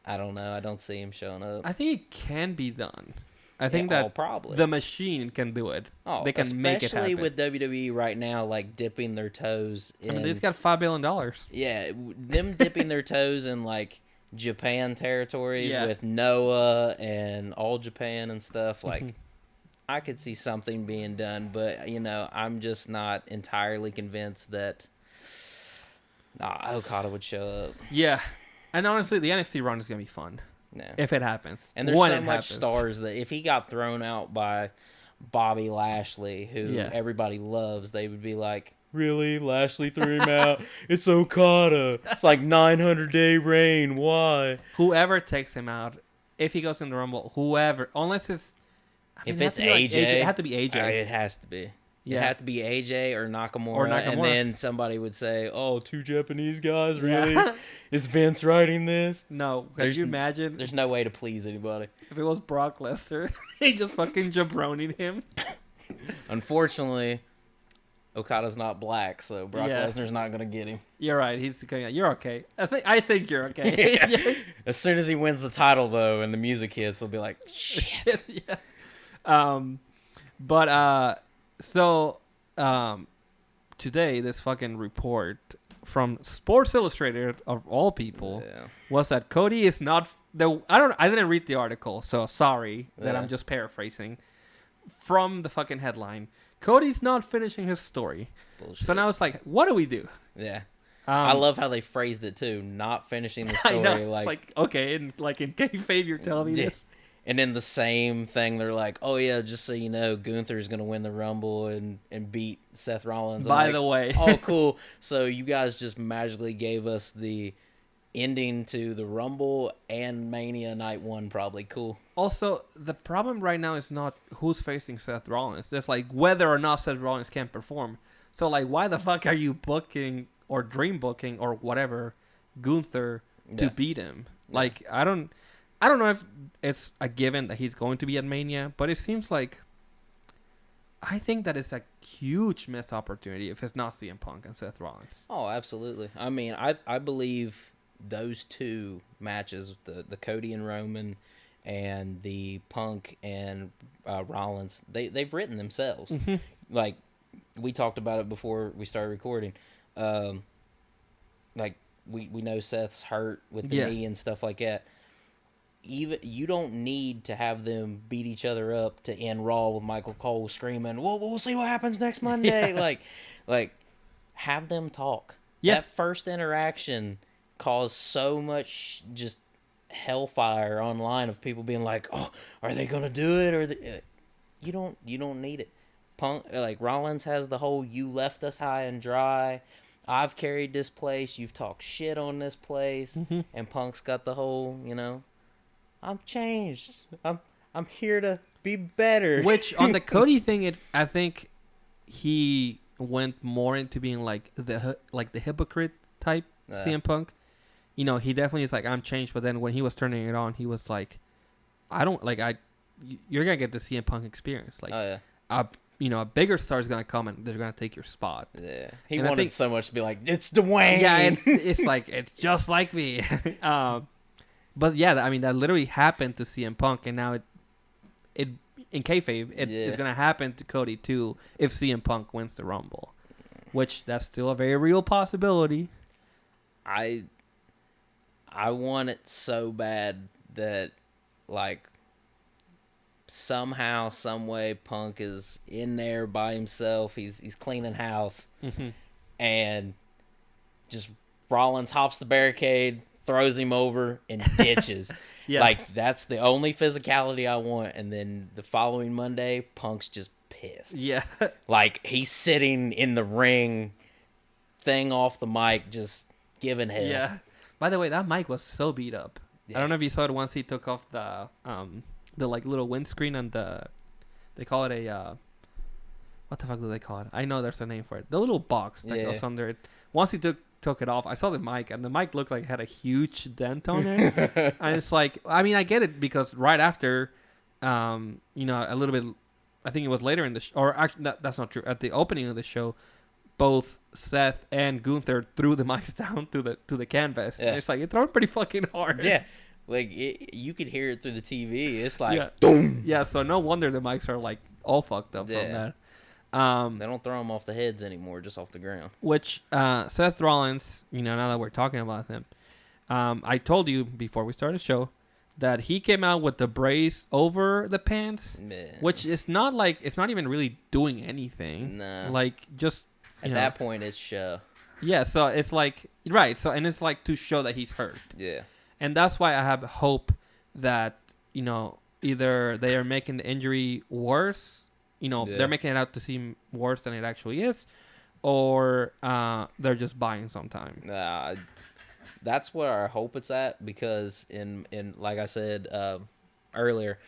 I don't know. I don't see him showing up. I think it can be done. I think that probably the machine can do it. Oh, they can make it happen. Especially with WWE right now, like dipping their toes in. I mean, they just got $5 billion. Yeah, them dipping their toes in like Japan territories with Noah and All Japan and stuff. Like, I could see something being done, but I'm just not entirely convinced that Okada would show up. Yeah, and honestly, the NXT run is gonna be fun. Yeah. If it happens. And there's so much stars that if he got thrown out by Bobby Lashley, who everybody loves, they would be like, really? Lashley threw him out? It's Okada. It's like 900-day reign. Why? Whoever takes him out, if he goes in the Rumble, whoever, unless it's... if it's AJ, it had to be AJ. It has to be. Yeah. It had to be AJ or Nakamura. And then somebody would say, oh, 2 Japanese guys? Really? Yeah. Is Vince writing this? No. Could you imagine? There's no way to please anybody. If it was Brock Lesnar, he just fucking jabronied him. Unfortunately, Okada's not black, so Brock Lesnar's not going to get him. You're right. You're okay. I think you're okay. Yeah. As soon as he wins the title, though, and the music hits, they'll be like, shit. So, today, this fucking report from Sports Illustrated, of all people, was that Cody is not... I didn't read the article, so sorry that I'm just paraphrasing. From the fucking headline, Cody's not finishing his story. Bullshit. So now it's like, what do we do? Yeah. I love how they phrased it, too. Not finishing the story. I know. It's like, okay, in kayfabe, you're telling me this. And then the same thing, they're like, oh, yeah, just so you know, Gunther's going to win the Rumble and beat Seth Rollins. By the way. Oh, cool. So you guys just magically gave us the ending to the Rumble and Mania Night 1, probably. Cool. Also, the problem right now is not who's facing Seth Rollins. It's like whether or not Seth Rollins can perform. So, like, why the fuck are you booking or dream booking or whatever Gunther to beat him? Like, I don't know if it's a given that he's going to be at Mania, but it seems like I think that it's a huge missed opportunity if it's not CM Punk and Seth Rollins. Oh, absolutely. I mean, I believe those 2 matches, the Cody and Roman and the Punk and Rollins, they've written themselves. Mm-hmm. Like, we talked about it before we started recording. Like, we know Seth's hurt with the knee and stuff like that. Even you don't need to have them beat each other up to end Raw with Michael Cole screaming, "Well, we'll see what happens next Monday." Yeah. Like, have them talk. Yeah. That first interaction caused so much just hellfire online of people being like, "Oh, are they gonna do it?" Or you don't need it. Punk, like Rollins has the whole "you left us high and dry." I've carried this place. You've talked shit on this place, and Punk's got the whole, I'm changed. I'm here to be better. Which on the Cody thing, I think he went more into being like the hypocrite type CM Punk. He definitely is like, I'm changed. But then when he was turning it on, he was like, you're gonna get the CM Punk experience. Like, a bigger star is gonna come and they're gonna take your spot. Yeah, he wanted so much to be like, it's Dwayne. Yeah, and it's like it's just like me. But yeah, I mean that literally happened to CM Punk, and now it in kayfabe is gonna happen to Cody too if CM Punk wins the Rumble, which that's still a very real possibility. I want it so bad that like somehow, some way, Punk is in there by himself. He's cleaning house, and just Rollins hops the barricade, throws him over, and ditches. Like, that's the only physicality I want. And then the following Monday, Punk's just pissed. Yeah. Like, he's sitting in the ring, thing off the mic, just giving hell. Yeah. By the way, that mic was so beat up. Yeah. I don't know if you saw it once he took off the like little windscreen and they call it a what the fuck do they call it? I know there's a name for it. The little box that goes under it. Once he took it off, I saw the mic, and the mic looked like it had a huge dent on it. And it's like, I mean, I get it, because right after, a little bit, I think it was later in the or actually, that's not true. At the opening of the show, both Seth and Gunther threw the mics down to the canvas. Yeah. And it's like, it threw pretty fucking hard. Yeah. Like you could hear it through the TV. It's like, boom. Yeah, so no wonder the mics are like all fucked up from that. They don't throw them off the heads anymore, just off the ground. Which Seth Rollins, now that we're talking about him, I told you before we started the show that he came out with the brace over the pants, which is not like, it's not even really doing anything. Nah. Like, just at that point, it's show. Yeah, so it's like, right, so, and it's like to show that he's hurt. Yeah. And that's why I have hope that, either they are making the injury worse, they're making it out to seem worse than it actually is, or they're just buying some time. That's where I hope it's at, because in like I said earlier,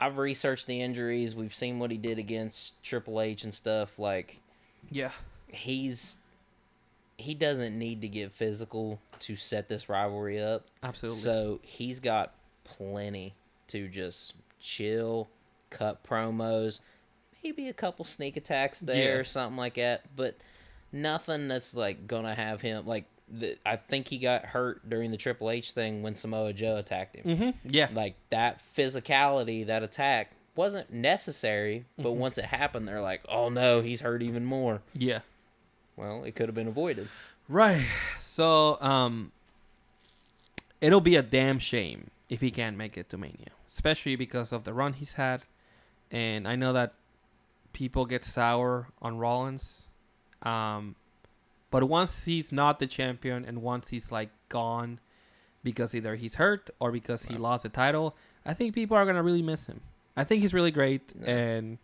I've researched the injuries. We've seen what he did against Triple H and stuff. Like, yeah, he doesn't need to get physical to set this rivalry up. Absolutely. So he's got plenty to just chill, cut promos, maybe a couple sneak attacks there or something like that, but nothing that's like gonna have him like. I think he got hurt during the Triple H thing when Samoa Joe attacked him. Mm-hmm. Yeah. Like, that physicality, that attack, wasn't necessary, but once it happened, they're like, oh no, he's hurt even more. Yeah. Well, it could have been avoided. Right. So, it'll be a damn shame if he can't make it to Mania, especially because of the run he's had. And I know that people get sour on Rollins. But once he's not the champion and once he's like gone because either he's hurt or because he lost the title, I think people are going to really miss him. I think he's really great and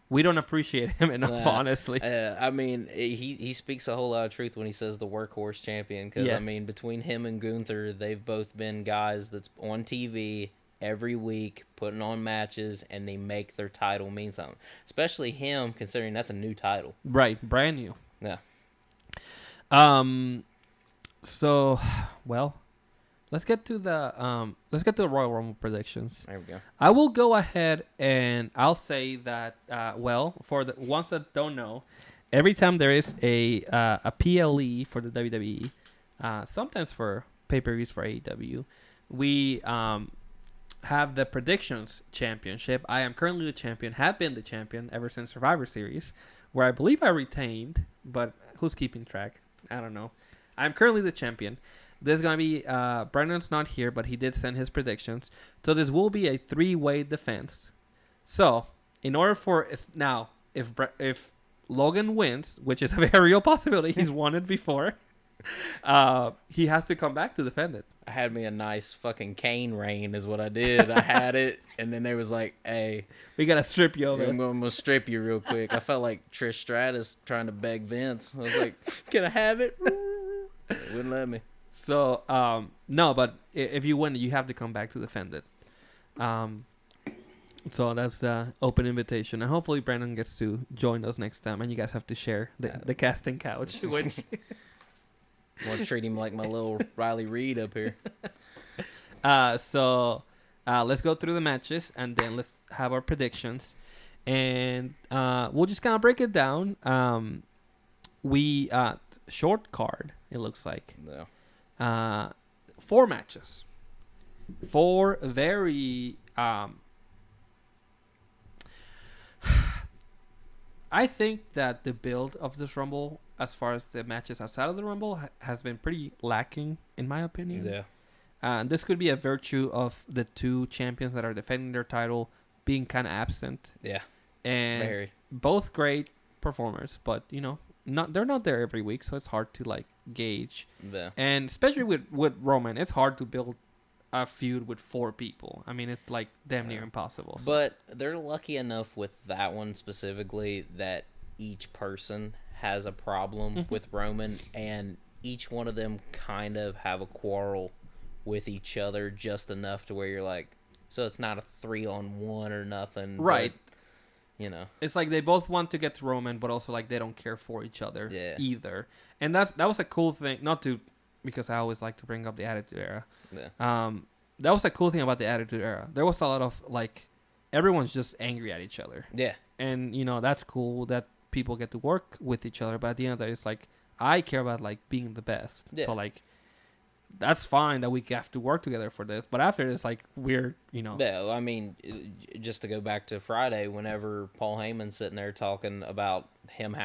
we don't appreciate him enough, honestly. I mean, he speaks a whole lot of truth when he says the workhorse champion, because, I mean, between him and Gunther, they've both been guys that's on TV every week putting on matches, and they make their title mean something. Especially him, considering that's a new title. Right, brand new. Yeah. So, well, let's get to the Royal Rumble predictions. There we go. I will go ahead and I'll say that for the ones that don't know, every time there is a PLE for the WWE, sometimes for pay-per-views for AEW, we have the predictions championship. I am currently the champion, have been the champion ever since Survivor Series, where I believe I retained, but who's keeping track? I don't know. I'm currently the champion. There's going to be... Brandon's not here, but he did send his predictions. So this will be a 3-way defense. So, in order for... Now, if Logan wins, which is a very real possibility, he's won it before, he has to come back to defend it. I had me a nice fucking cane rain is what I did. I had it, and then they was like, hey, we got to strip you over. I'm going to strip you real quick. I felt like Trish Stratus trying to beg Vince. I was like, can I have it? It wouldn't let me. So, no, but if you win, you have to come back to defend it. So that's the open invitation. And hopefully Brandon gets to join us next time, and you guys have to share the casting couch, which... I want to treat him like my little Riley Reid up here. So let's go through the matches, and then let's have our predictions. And we'll just kind of break it down. We short card, it looks like. No. 4 matches. 4 very... I think that the build of this Rumble, as far as the matches outside of the Rumble, has been pretty lacking, in my opinion. Yeah. This could be a virtue of the 2 champions that are defending their title being kind of absent. Yeah. And both great performers, but, they're not there every week, so it's hard to, like, gauge. Yeah. And especially with Roman, it's hard to build a feud with 4 people. I mean, it's like damn near impossible. So. But they're lucky enough with that one specifically that each person has a problem with Roman, and each one of them kind of have a quarrel with each other just enough to where you're like, so it's not a 3-on-1 or nothing. Right. But, it's like they both want to get to Roman, but also like they don't care for each other either. And that was a cool thing, because I always like to bring up the Attitude Era. Yeah. That was a cool thing about the Attitude Era. There was a lot of like everyone's just angry at each other. Yeah. And that's cool that people get to work with each other, but at the end of the day, it's like I care about like being the best. Yeah. So like that's fine that we have to work together for this. But after this, like, we're, Yeah, I mean, just to go back to Friday, whenever Paul Heyman's sitting there talking about him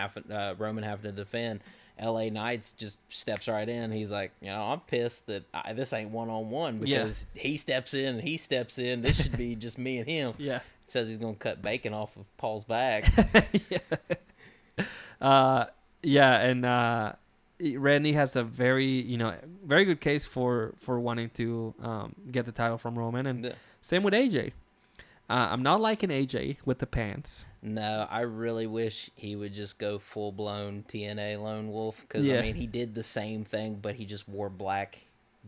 Roman having to defend, LA Knights just steps right in. He's like, I'm pissed that this ain't one-on-one because he steps in and he steps in. This should be just me and him. Yeah. Says he's going to cut bacon off of Paul's back. And Randy has a very, very good case for wanting to get the title from Roman. And same with AJ. I'm not liking AJ with the pants. No, I really wish he would just go full-blown TNA Lone Wolf. Because, I mean, he did the same thing, but he just wore black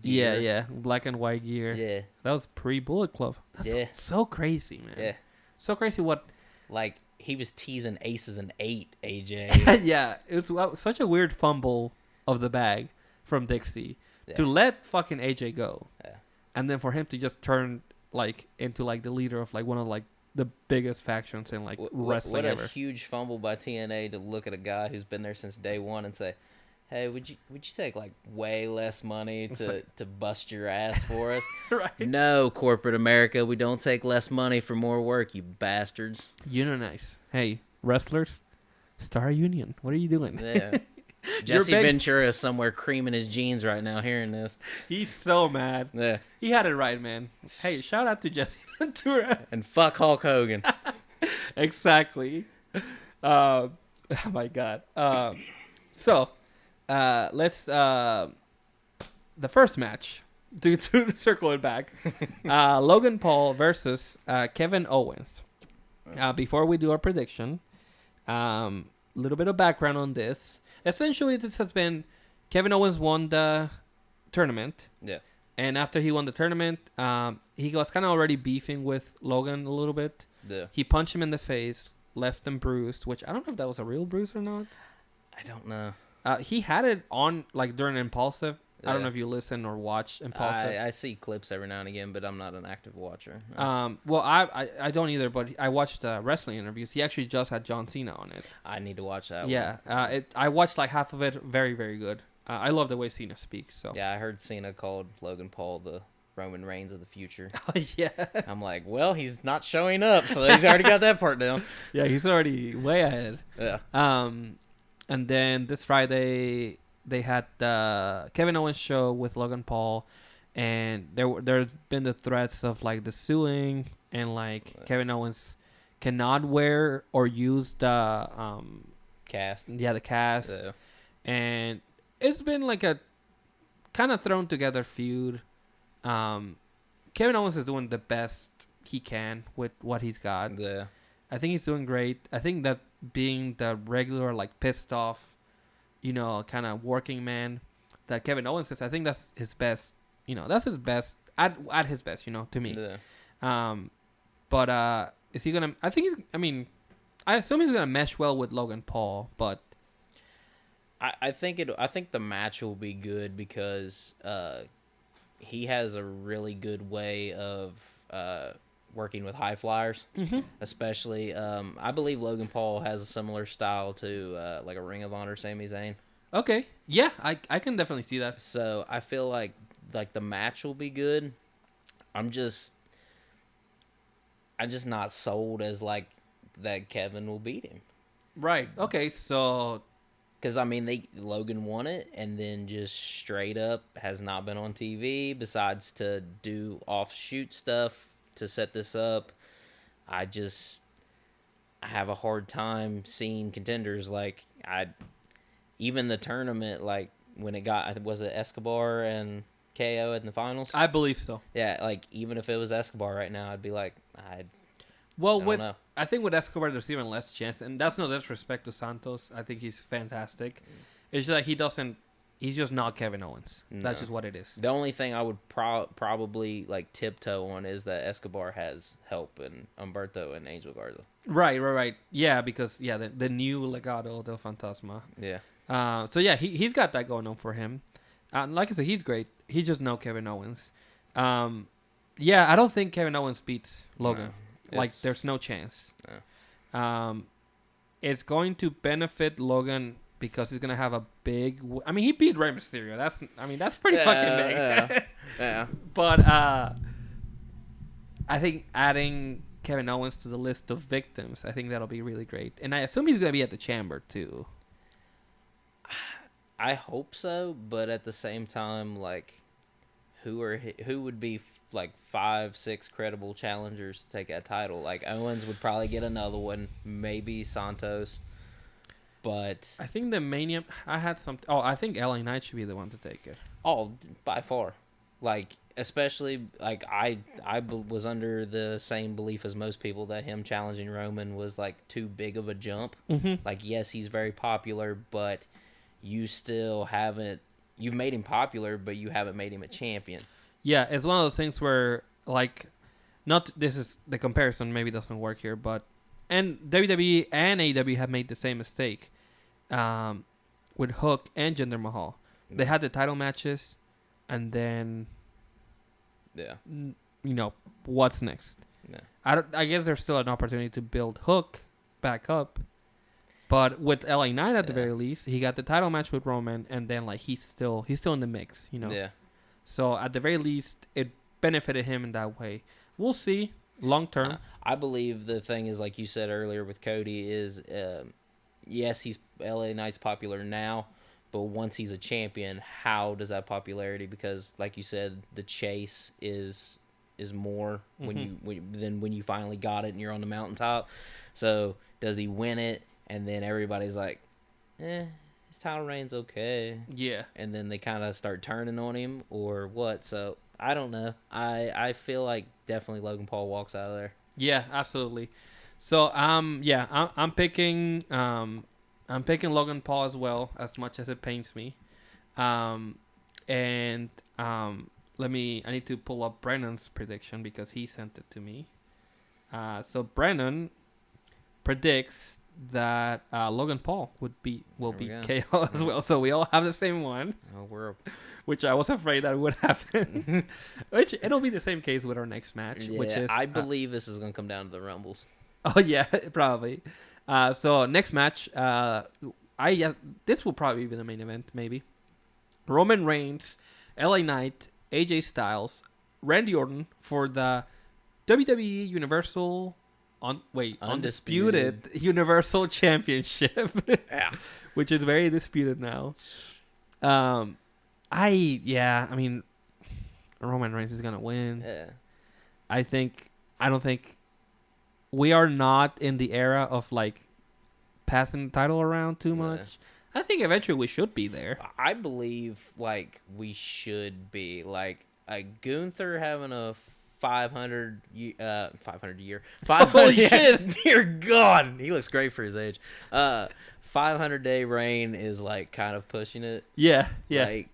gear. Yeah. Black and white gear. Yeah. That was pre-Bullet Club. That's so crazy, man. Yeah. So crazy what... Like, he was teasing Aces and 8, AJ. Yeah. It was such a weird fumble of the bag from Dixie to let fucking AJ go. Yeah. And then for him to just turn, like, into, like, the leader of, like, one of, like, the biggest factions in, like, wrestling ever. What a huge fumble by TNA to look at a guy who's been there since day one and say, hey, would you take, like, way less money to bust your ass for us? Right. No, corporate America, we don't take less money for more work, you bastards. Unionize. Hey, wrestlers, start a union. What are you doing? Yeah. Jesse Ventura is somewhere creaming his jeans right now hearing this. He's so mad. Yeah. He had it right, man. Hey, shout out to Jesse Ventura. And fuck Hulk Hogan. Exactly. Oh my God. So let's the first match to circle it back. Logan Paul versus Kevin Owens. Before we do our prediction, little bit of background on this. Essentially, this has been Kevin Owens won the tournament. Yeah. And after he won the tournament, he was kind of already beefing with Logan a little bit. Yeah. He punched him in the face, left him bruised, which I don't know if that was a real bruise or not. I don't know. He had it on, like, during Impulsive. I don't know if you listen or watch Impulsive. I see clips every now and again, but I'm not an active watcher. Well, I don't either, but I watched wrestling interviews. He actually just had John Cena on it. I need to watch that one. I watched, like, half of it. Very, very good. I love the way Cena speaks. So yeah, I heard Cena called Logan Paul the Roman Reigns of the future. Oh, yeah. I'm like, well, he's not showing up, so he's already got that part down. Yeah, he's already way ahead. Yeah. And then this Friday they had the Kevin Owens show with Logan Paul, and there's been the threats of, like, the suing and, like, Kevin Owens cannot wear or use the cast. Yeah, the cast. Yeah. And it's been like a kind of thrown together feud. Kevin Owens is doing the best he can with what he's got. Yeah. I think he's doing great. I think that being the regular, like, pissed off, kind of working man that Kevin Owens is, I think that's his best. That's his best at his best. To me. Yeah. But is he gonna? I assume he's gonna mesh well with Logan Paul, but I think the match will be good because he has a really good way of working with high flyers, especially. I believe Logan Paul has a similar style to like a Ring of Honor Sami Zayn. Okay, yeah, I can definitely see that. So I feel like the match will be good. I'm just not sold as, like, that Kevin will beat him. Right. Okay. So, because Logan won it and then just straight up has not been on TV besides to do offshoot stuff to set this up. I have a hard time seeing contenders like even the tournament, like when it got, was it Escobar and KO in the finals? I believe so. Yeah, like even if it was Escobar right now, I'd be like, I don't know. I think with Escobar, there's even less chance, and that's no disrespect to Santos. I think he's fantastic. It's just like he's just not Kevin Owens. No. That's just what it is. The only thing I would probably like tiptoe on is that Escobar has help in Humberto and Angel Garza. Right. Yeah, because the new Legado del Fantasma. Yeah. So yeah, he's got that going on for him. Like I said, he's great. He just no Kevin Owens. Yeah, I don't think Kevin Owens beats Logan. No, there's no chance. No. It's going to benefit Logan because he's gonna have a big. I mean, he beat Rey Mysterio. That's pretty fucking big. Yeah. But I think adding Kevin Owens to the list of victims, I think that'll be really great. And I assume he's gonna be at the Chamber too. I hope so, but at the same time, like, who would be like 5-6 credible challengers to take that title? Like, Owens would probably get another one, maybe Santos, but I think the Mania. I think LA Knight should be the one to take it. Oh, by far, like, especially like I was under the same belief as most people that him challenging Roman was like too big of a jump. Mm-hmm. Like, yes, he's very popular, but you still haven't. You've made him popular, but you haven't made him a champion. Yeah, it's one of those things where, like, this is the comparison maybe doesn't work here, but and WWE and AEW have made the same mistake with Hook and Jinder Mahal. They had the title matches, and then, what's next? Yeah. I guess there's still an opportunity to build Hook back up. But with LA Knight at the very least, he got the title match with Roman, and then like he's still in the mix, Yeah. So at the very least, it benefited him in that way. We'll see long term. I believe the thing is, like you said earlier with Cody, is yes, he's LA Knight's popular now, but once he's a champion, how does that popularity? Because like you said, the chase is more when you finally got it and you're on the mountaintop. So does he win it? And then everybody's like, his title reign's okay. Yeah. And then they kind of start turning on him or what. So, I don't know. I feel like definitely Logan Paul walks out of there. Yeah, absolutely. So, I'm picking Logan Paul as well, as much as it pains me. I need to pull up Brennan's prediction because he sent it to me. So, Brennan predicts that Logan Paul will be KO as well. So we all have the same one. Oh, which I was afraid that would happen. Which it'll be the same case with our next match. Yeah, which is I believe this is going to come down to the Rumbles. Oh yeah, probably. So next match, this will probably be the main event. Maybe Roman Reigns, LA Knight, AJ Styles, Randy Orton for the WWE Universal. Undisputed Universal Championship. Yeah. Which is very disputed now. I mean, Roman Reigns is gonna win. Yeah. I don't think we are not in the era of like passing the title around too much. I think eventually we should be there. I believe like we should be like Gunther having a 500 year. Holy shit! Dear God, he looks great for his age. 500-day reign is like kind of pushing it. Yeah. Like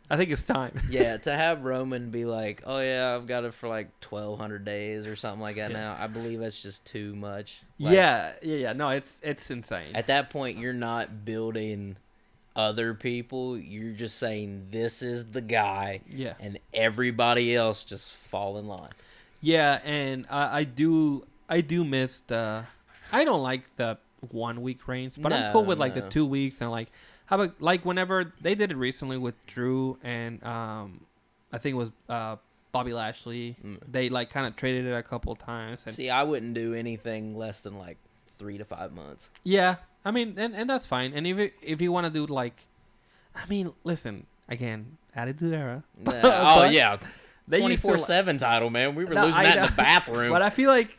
I think it's time. Yeah, to have Roman be like, oh yeah, I've got it for like 1,200 days or something like that now. I believe that's just too much. Like, yeah. No, it's insane. At that point, you're not building other people, you're just saying this is the guy, and everybody else just fall in line. Yeah, and I do miss the. I don't like the 1 week reigns, but I'm cool with like the 2 weeks and like how about like whenever they did it recently with Drew and I think it was Bobby Lashley. They like kind of traded it a couple of times. And, see, I wouldn't do anything less than like 3 to 5 months. Yeah. I mean, and that's fine. And if you want to do like, I mean, listen, again, Attitude Era. Oh yeah, 24/7 title, man. We were losing that in the bathroom. But I feel like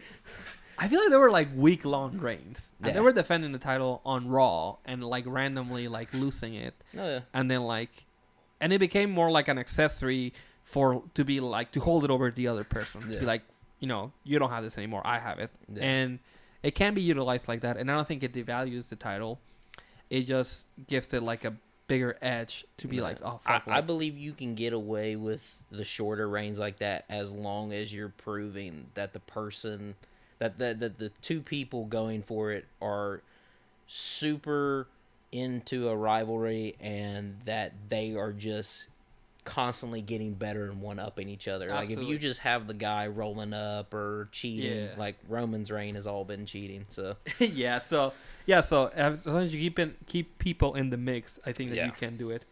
they were like week-long reigns. And they were defending the title on Raw and like randomly like losing it. Oh yeah. And then like, and it became more like an accessory to be like to hold it over the other person. To be like, you don't have this anymore. I have it. Yeah. And it can be utilized like that, and I don't think it devalues the title. It just gives it like a bigger edge to be like, oh, fuck. I believe you can get away with the shorter reigns like that as long as you're proving that the person, that the two people going for it are super into a rivalry and that they are just constantly getting better and one-upping each other. Absolutely. Like, if you just have the guy rolling up or cheating, like Roman's reign has all been cheating, so. Yeah, so Yeah, so as long as you keep people in the mix, I think that you can do it.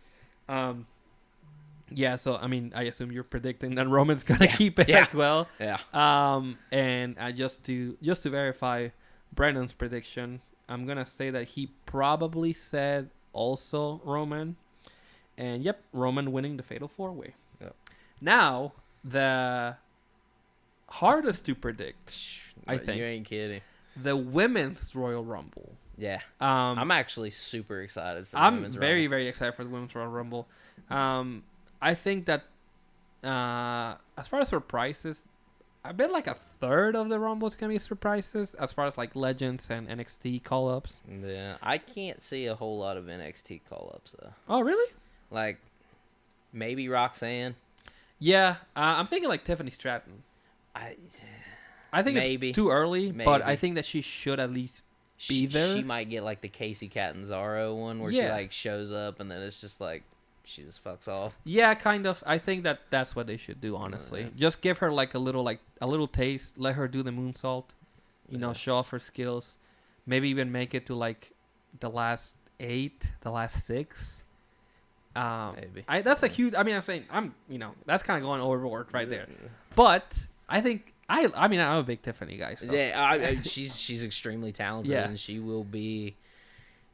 Yeah, so I mean, I assume you're predicting that Roman's gonna keep it as well. Yeah. And just to verify Brandon's prediction, I'm gonna say that he probably said also Roman, and yep, Roman winning the Fatal 4-Way. Yep. Now the hardest to predict, I think. You ain't kidding. The Women's Royal Rumble. Yeah. I'm actually super excited for the Women's Rumble. I'm very, very excited for the Women's Royal Rumble. I think that as far as surprises, I bet like a third of the Rumble is going to be surprises as far as like Legends and NXT call-ups. Yeah. I can't see a whole lot of NXT call-ups, though. Oh, really? Like, maybe Roxanne. Yeah. I'm thinking like Tiffany Stratton. I think maybe. It's too early, but I think that she should at least be there. She might get like the Casey Catanzaro one where she like shows up and then it's just like she just fucks off. Yeah, kind of. I think that that's what they should do, honestly. Just give her like a little taste, let her do the moonsault, show off her skills. Maybe even make it to like the last 8, the last 6. Maybe. That's a huge I'm saying that's kind of going overboard right there. But I think I'm a big Tiffany guy. So. Yeah, she's extremely talented, and she will be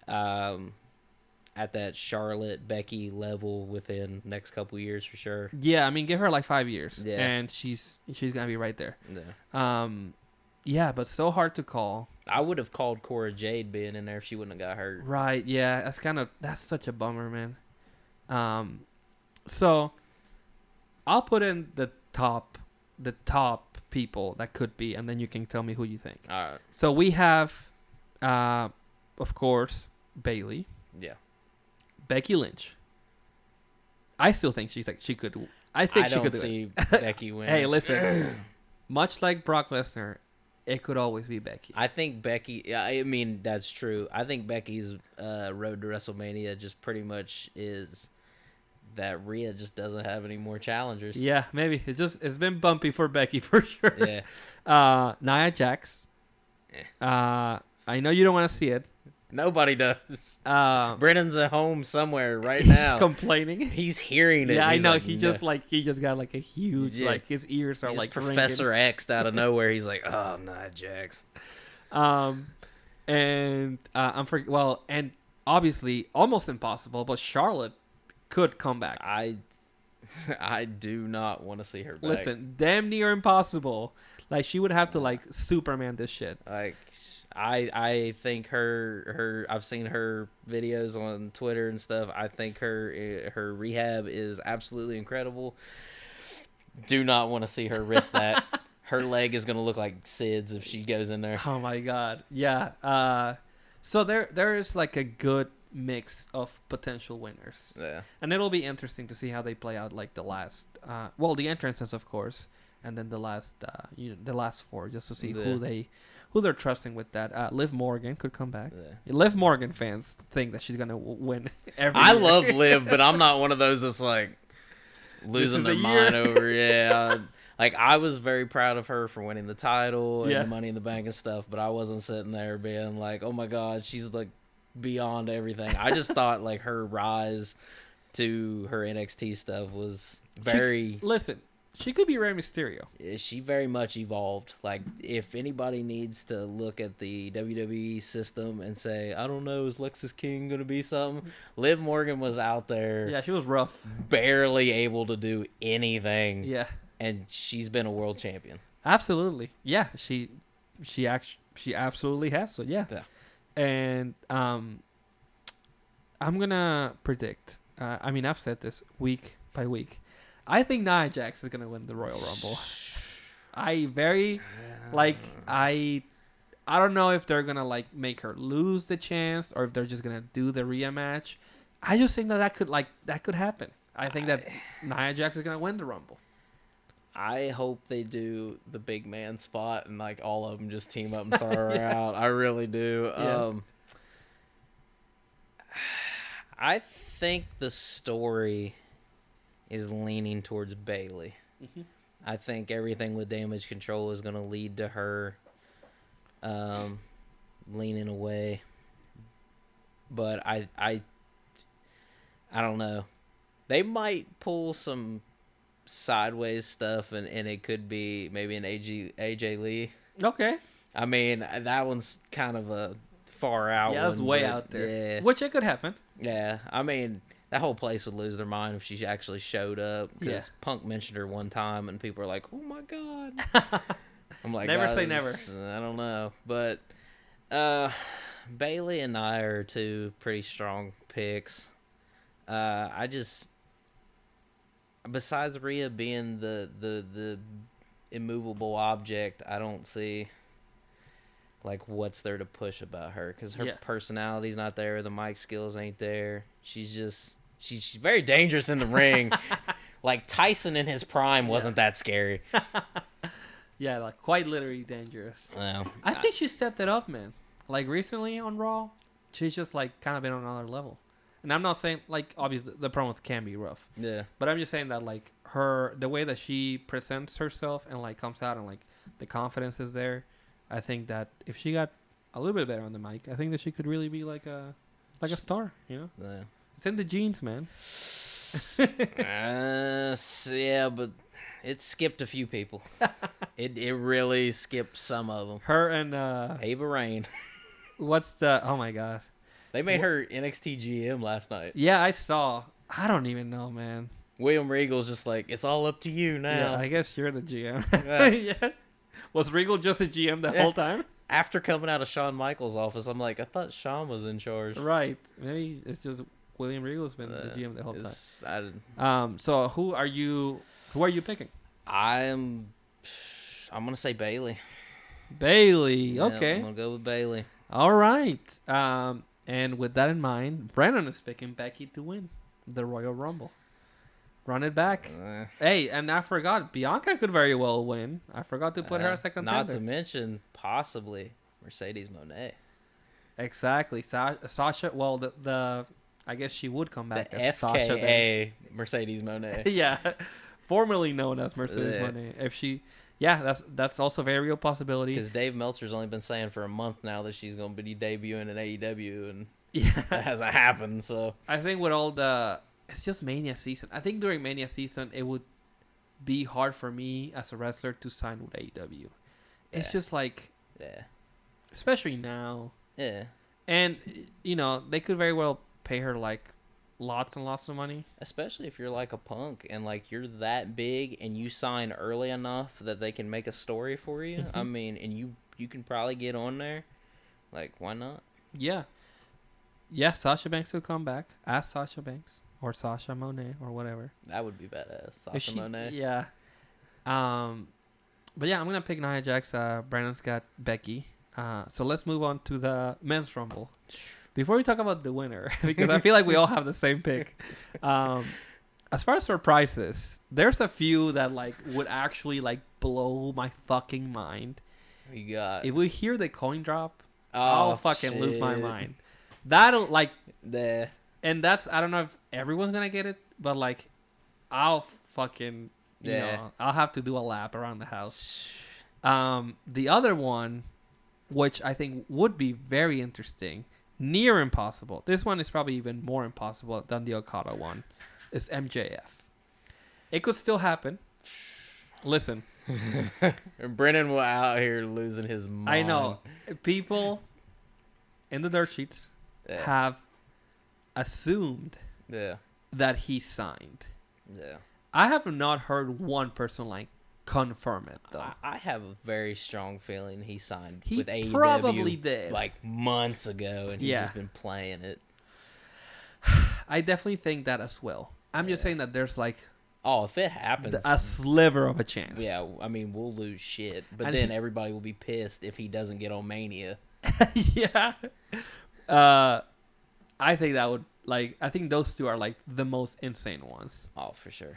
at that Charlotte Becky level within next couple years for sure. Yeah, I mean, give her like 5 years, and she's gonna be right there. Yeah. But so hard to call. I would have called Cora Jade being in there if she wouldn't have got hurt. Right? Yeah, that's such a bummer, man. So I'll put in the top people that could be, and then you can tell me who you think. All right. So we have, of course, Bayley. Yeah. Becky Lynch. I still think she could. I think she could see Becky win. Hey, listen. Much like Brock Lesnar, it could always be Becky. I think Becky. I mean, that's true. I think Becky's road to WrestleMania just pretty much is that Rhea just doesn't have any more challengers. Yeah, maybe it's been bumpy for Becky for sure. Yeah. Nia Jax. I know you don't want to see it. Nobody does. Brennan's at home somewhere right now. He's complaining. He's hearing it. Yeah, I know. He just got like a huge his ears are like Professor X'd out of nowhere. He's like, oh, Nia Jax. And and obviously almost impossible, but Charlotte could come back. I do not want to see her back. Listen, damn near impossible. Like she would have to like Superman this shit. Like I think her I've seen her videos on Twitter and stuff. I think her rehab is absolutely incredible. Do not want to see her risk that. Her leg is gonna look like Sid's if she goes in there. Oh my god. Yeah. So there is like a good mix of potential winners. Yeah. And it'll be interesting to see how they play out like the last the entrances of course, and then the last the last 4 just to see who they're trusting with that. Liv Morgan could come back. Yeah. Liv Morgan fans think that she's gonna win every year. Love Liv, but I'm not one of those that's like losing their mind over. Yeah. Like, I was very proud of her for winning the title and the Money in the Bank and stuff, but I wasn't sitting there being like, oh my God, she's like beyond everything. I just thought like her rise to her NXT stuff was very... Listen, she could be Rey Mysterio. She very much evolved. Like, if anybody needs to look at the WWE system and say, I don't know, is Lexis King going to be something? Liv Morgan was out there. Yeah, she was rough. Barely able to do anything. Yeah. And she's been a world champion. Absolutely. Yeah, she absolutely has. So, yeah. And I'm going to predict. I've said this week by week. I think Nia Jax is going to win the Royal Rumble. I don't know if they're going to like make her lose the chance or if they're just going to do the Rhea match. I just think that could happen. I think that Nia Jax is going to win the Rumble. I hope they do the big man spot and like all of them just team up and throw her out. I really do. Yeah. I think the story is leaning towards Bayley. Mm-hmm. I think everything with Damage Control is going to lead to her leaning away. but I don't know. They might pull some sideways stuff, and it could be maybe an AJ Lee. Okay. I mean, that one's kind of a far out. Yeah, that's way out there. Yeah. Which it could happen. Yeah, I mean, that whole place would lose their mind if she actually showed up. Because Punk mentioned her one time, and people are like, "Oh my god." I'm like, never say never. I don't know, but Bailey and Nia are two pretty strong picks. I just, besides Rhea being the immovable object, I don't see like what's there to push about her, because her personality's not there, the mic skills ain't there. She's very dangerous in the ring. Like Tyson in his prime wasn't that scary. Yeah, like quite literally dangerous. Well, I think she stepped it up, man. Like recently on Raw, she's just like kind of been on another level. And I'm not saying, like, obviously the promos can be rough. Yeah. But I'm just saying that like the way that she presents herself and like comes out and like the confidence is there. I think that if she got a little bit better on the mic, I think that she could really be like a star, you know? Yeah. It's in the genes, man. Yeah, but it skipped a few people. It really skipped some of them. Her and Ava Raine. What's the? Oh my god. They made her NXT GM last night. Yeah, I saw. I don't even know, man. William Regal's just like, it's all up to you now. Yeah, I guess you're the GM. Yeah. Was Regal just a GM the whole time? After coming out of Shawn Michaels' office, I'm like, I thought Shawn was in charge. Right. Maybe it's just William Regal's been the GM the whole time. So who are you picking? I'm gonna say Bailey. Bailey. Okay. I'm gonna go with Bailey. All right. And with that in mind, Brandon is picking Becky to win the Royal Rumble. Run it back. Hey, and I forgot, Bianca could very well win. I forgot to put her as a contender. Not to mention, possibly, Mercedes Moné. Exactly. Sasha, well, the I guess she would come back the as FKA Sasha Mercedes Moné. Yeah. Formerly known as Mercedes Moné. If she... Yeah, that's also a very real possibility. Because Dave Meltzer's only been saying for a month now that she's going to be debuting in AEW, and that hasn't happened. So I think with all the... It's just Mania season. I think during Mania season, it would be hard for me as a wrestler to sign with AEW. It's just like... Yeah. Especially now. Yeah. And, you know, they could very well pay her, like, lots and lots of money. Especially if you're like a Punk and, like, you're that big and you sign early enough that they can make a story for you. I mean, and you can probably get on there. Like, why not? Yeah. Yeah, Sasha Banks could come back. Ask Sasha Banks. Or Sasha Moné, or whatever. That would be badass. Sasha Moné. Yeah. But yeah, I'm going to pick Nia Jax. Brandon's got Becky. So let's move on to the men's rumble. Before we talk about the winner, because I feel like we all have the same pick. As far as surprises, there's a few that like would actually like blow my fucking mind. You got. If we hear the coin drop, I'll fucking lose my mind. That'll like the. And that's, I don't know if everyone's gonna get it, but like, I'll fucking, you know, I'll have to do a lap around the house. The other one, which I think would be very interesting, near impossible. This one is probably even more impossible than the Okada one, is MJF. It could still happen. Listen. Brennan was out here losing his mind. I know. People in the dirt sheets have assumed that he signed. Yeah. I have not heard one person like confirm it though. I have a very strong feeling he signed he with AEW probably did like months ago, and he's just been playing it. I definitely think that as well. I'm just saying that there's like if it happens, a sliver of a chance. Yeah, I mean we'll lose shit, but then everybody will be pissed if he doesn't get on Mania. Yeah. I think that would I think those two are like the most insane ones. Oh, for sure.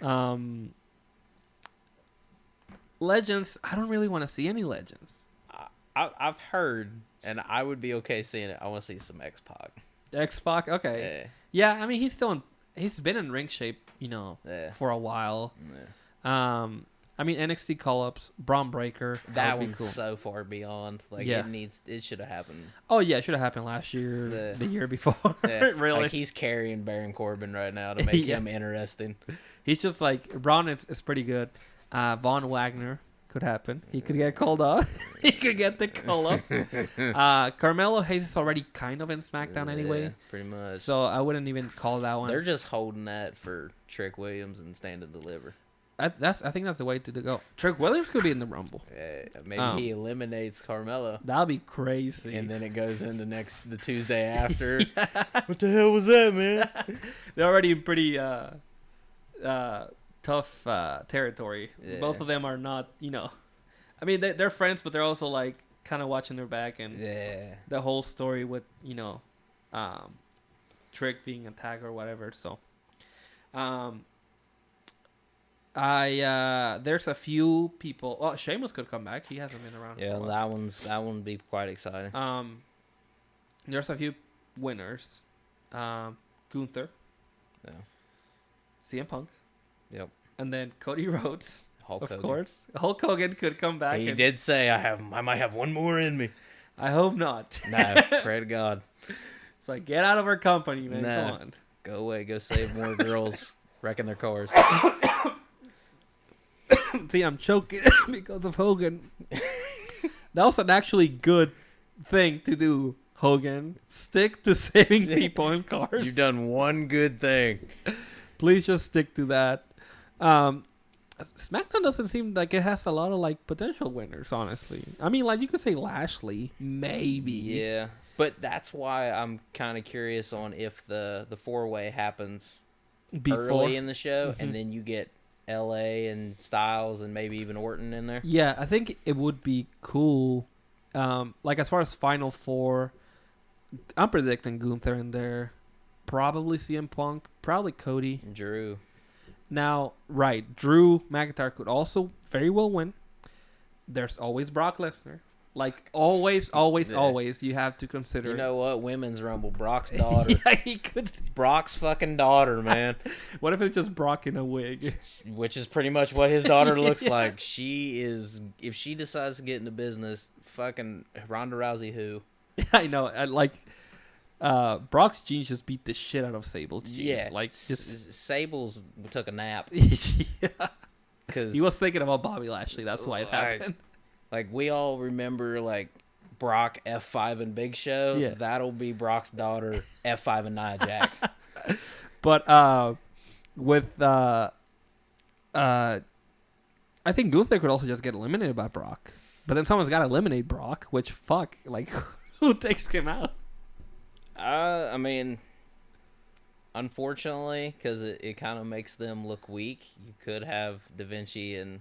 Legends, I don't really want to see any legends. I've heard, and I would be okay seeing it. I want to see some X-Pac. X-Pac, okay. Yeah, I mean he's been in ring shape, you know, for a while. Yeah. I I mean, NXT call-ups, Braun Breaker. That one's cool. So far beyond. Like, it should have happened. Oh, yeah, it should have happened last year, the year before. Yeah. Really? Like, he's carrying Baron Corbin right now to make him interesting. He's just like, Braun is pretty good. Von Wagner could happen. He could get called up. He could get the call-up. Carmelo Hayes is already kind of in SmackDown anyway. Pretty much. So I wouldn't even call that one. They're just holding that for Trick Williams and Stand and Deliver. I think that's the way to go. Trick Williams could be in the Rumble. Maybe he eliminates Carmelo. That'll be crazy. And then it goes into the Tuesday after. What the hell was that, man? They're already in pretty tough territory. Yeah. Both of them are not, I mean, they're friends, but they're also like kind of watching their back, and the whole story with Trick being attacked or whatever. So, there's a few people. Well, Sheamus could come back. He hasn't been around. Yeah, that one would be quite exciting. There's a few winners. Gunther. Yeah. CM Punk. Yep. And then Cody Rhodes. Hulk Hogan. Course. Hulk Hogan could come back. He did say I might have one more in me. I hope not. No, pray to God. It's like, get out of our company, man. Come on. Go away. Go save more girls wrecking their cars. See, I'm choking because of Hogan. That was an actually good thing to do, Hogan. Stick to saving people in cars. You've done one good thing. Please just stick to that. SmackDown doesn't seem like it has a lot of like potential winners, honestly. I mean, like you could say Lashley, maybe. Yeah, but that's why I'm kind of curious on if the 4-way happens early in the show, and then you get LA and Styles and maybe even Orton in there. Yeah, I think it would be cool. Like as far as Final Four, I'm predicting Gunther in there. Probably CM Punk. Probably Cody. Drew. Now, right, Drew McIntyre could also very well win. There's always Brock Lesnar. Like, always, you have to consider. You know what? Women's Rumble. Brock's daughter. Yeah, he could. Brock's fucking daughter, man. What if it's just Brock in a wig? Which is pretty much what his daughter looks like. She is, if she decides to get into business, fucking Ronda Rousey who? I know. Brock's jeans just beat the shit out of Sable's jeans. Yeah. Like, just... Sable's took a nap. Yeah. Because he was thinking about Bobby Lashley. That's why it happened. Like, we all remember, like, Brock F5 and Big Show. Yeah. That'll be Brock's daughter F5 and Nia Jax. But with I think Gunther could also just get eliminated by Brock. But then someone's got to eliminate Brock, which, fuck, like, who takes him out? I mean, unfortunately, because it kind of makes them look weak, you could have Da Vinci and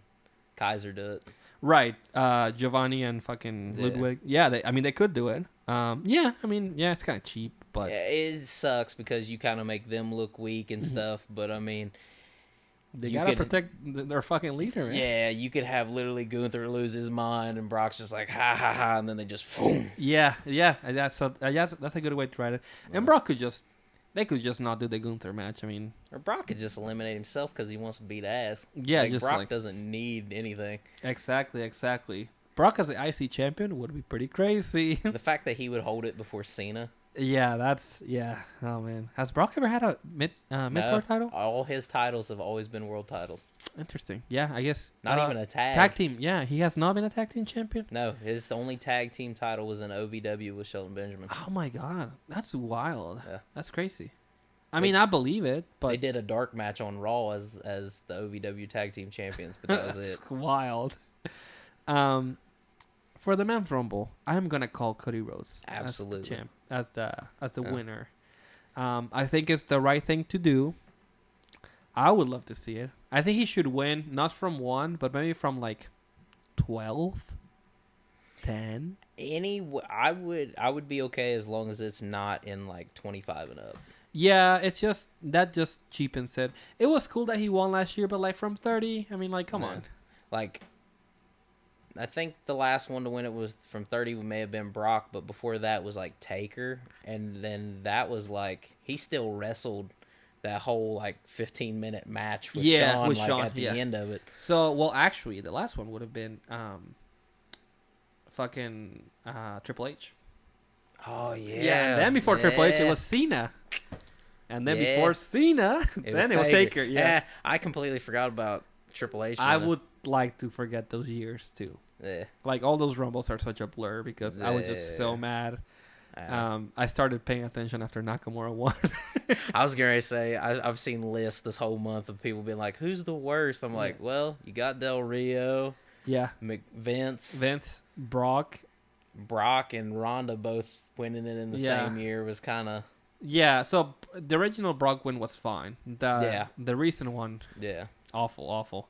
Kaiser do it. Right, Giovanni and fucking Ludwig. Yeah, they could do it. It's kind of cheap, but it sucks because you kind of make them look weak and stuff. But I mean, they gotta protect their fucking leader. Man. Yeah, you could have literally Gunther lose his mind and Brock's just like ha ha ha, and then they just boom. Yeah, that's a good way to write it. And Brock They could just not do the Gunther match. I mean, or Brock could just eliminate himself because he wants to beat ass. Yeah, like, Brock doesn't need anything. Exactly. Brock as the IC champion would be pretty crazy. The fact that he would hold it before Cena. Yeah, oh man. Has Brock ever had a mid-card title? All his titles have always been world titles. Interesting. Yeah, I guess. Not even a tag. Tag team. Yeah, he has not been a tag team champion? No, his only tag team title was in OVW with Shelton Benjamin. Oh my god. That's wild. Yeah. That's crazy. I mean, I believe it, but... They did a dark match on Raw as the OVW tag team champions, but that was it. That's wild. For the Men's Rumble, I'm going to call Cody Rhodes absolutely as the winner. I think it's the right thing to do. I would love to see it. I think he should win, not from 1, but maybe from like 12, 10. I would be okay as long as it's not in like 25 and up. Yeah, it's just that just cheapens it. It was cool that he won last year, but like from 30, I mean, like, come on. Like, I think the last one to win it was from 30 may have been Brock, but before that was like Taker, and then that was like he still wrestled that whole like 15-minute match with Shawn, with like Shawn, at the end of it. So, well, actually, the last one would have been Triple H. Oh yeah. Yeah, and then before Triple H, it was Cena. And then before Cena, it was Taker. Yeah, I completely forgot about Triple H. I would like to forget those years too. Yeah. Like all those Rumbles are such a blur because I was just so mad. I started paying attention after Nakamura won. I was going to say, I've seen lists this whole month of people being like, who's the worst? I'm like, well, you got Del Rio. Yeah. Vince. Brock, and Ronda both winning it in the same year was kind of... Yeah, so the original Brock win was fine. The recent one, awful.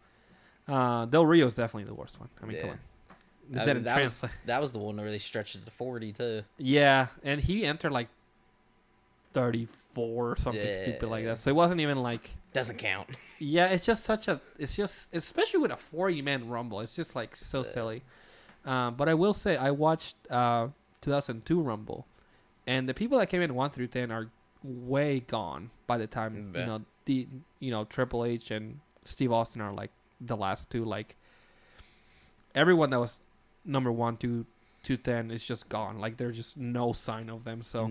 Del Rio is definitely the worst one. I mean, come on. That was the one that really stretched it to 40 too. Yeah, and he entered like 34 or something stupid like that. So it wasn't even like... Doesn't count. Yeah, it's just especially with a 40-man Rumble, it's just like so silly. But I will say, I watched 2002 Rumble, and the people that came in 1 through 10 are way gone by the time Triple H and Steve Austin are like the last two. Like everyone that was number 1 to 10 is just gone. Like there's just no sign of them. So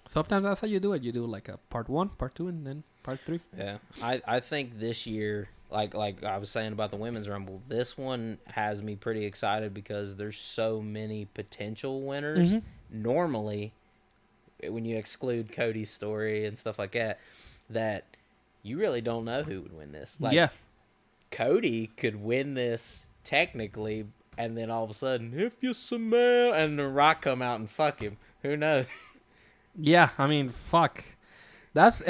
sometimes that's how you do it. You do like a part 1, part 2, and then part 3. Yeah, I think this year, like I was saying about the Women's Rumble, this one has me pretty excited because there's so many potential winners. Normally, when you exclude Cody's story and stuff like that you really don't know who would win this. Like, Cody could win this technically, and then all of a sudden, if you smell, and The Rock come out and fuck him. Who knows? Yeah, I mean, fuck. That's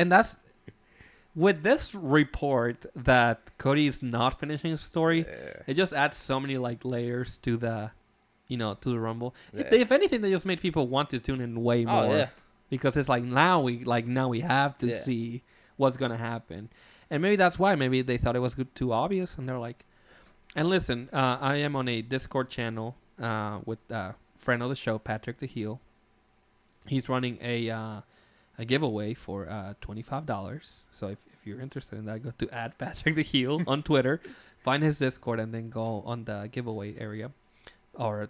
with this report that Cody is not finishing his story. It just adds so many like layers to the, to the Rumble. If anything, they just made people want to tune in way more. Oh, yeah. Because it's like now we have to see what's gonna happen, and maybe that's why. Maybe they thought it was too obvious, and they're like, and listen, I am on a Discord channel with a friend of the show, Patrick the Heel. He's running a giveaway for $25. So if you're interested in that, go to @Patrick the Heel on Twitter, find his Discord, and then go on the giveaway area, or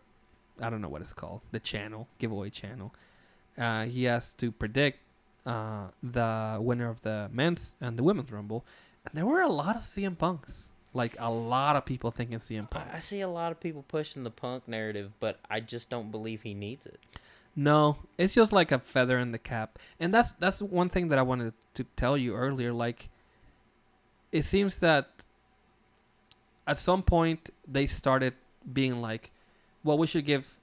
I don't know what it's called, the channel, giveaway channel. He has to predict the winner of the men's and the women's Rumble, and there were a lot of CM Punks. Like a lot of people thinking CM Punk. I see a lot of people pushing the Punk narrative, but I just don't believe he needs it. No, it's just like a feather in the cap. And that's one thing that I wanted to tell you earlier. Like, it seems that at some point they started being like, well, we should give...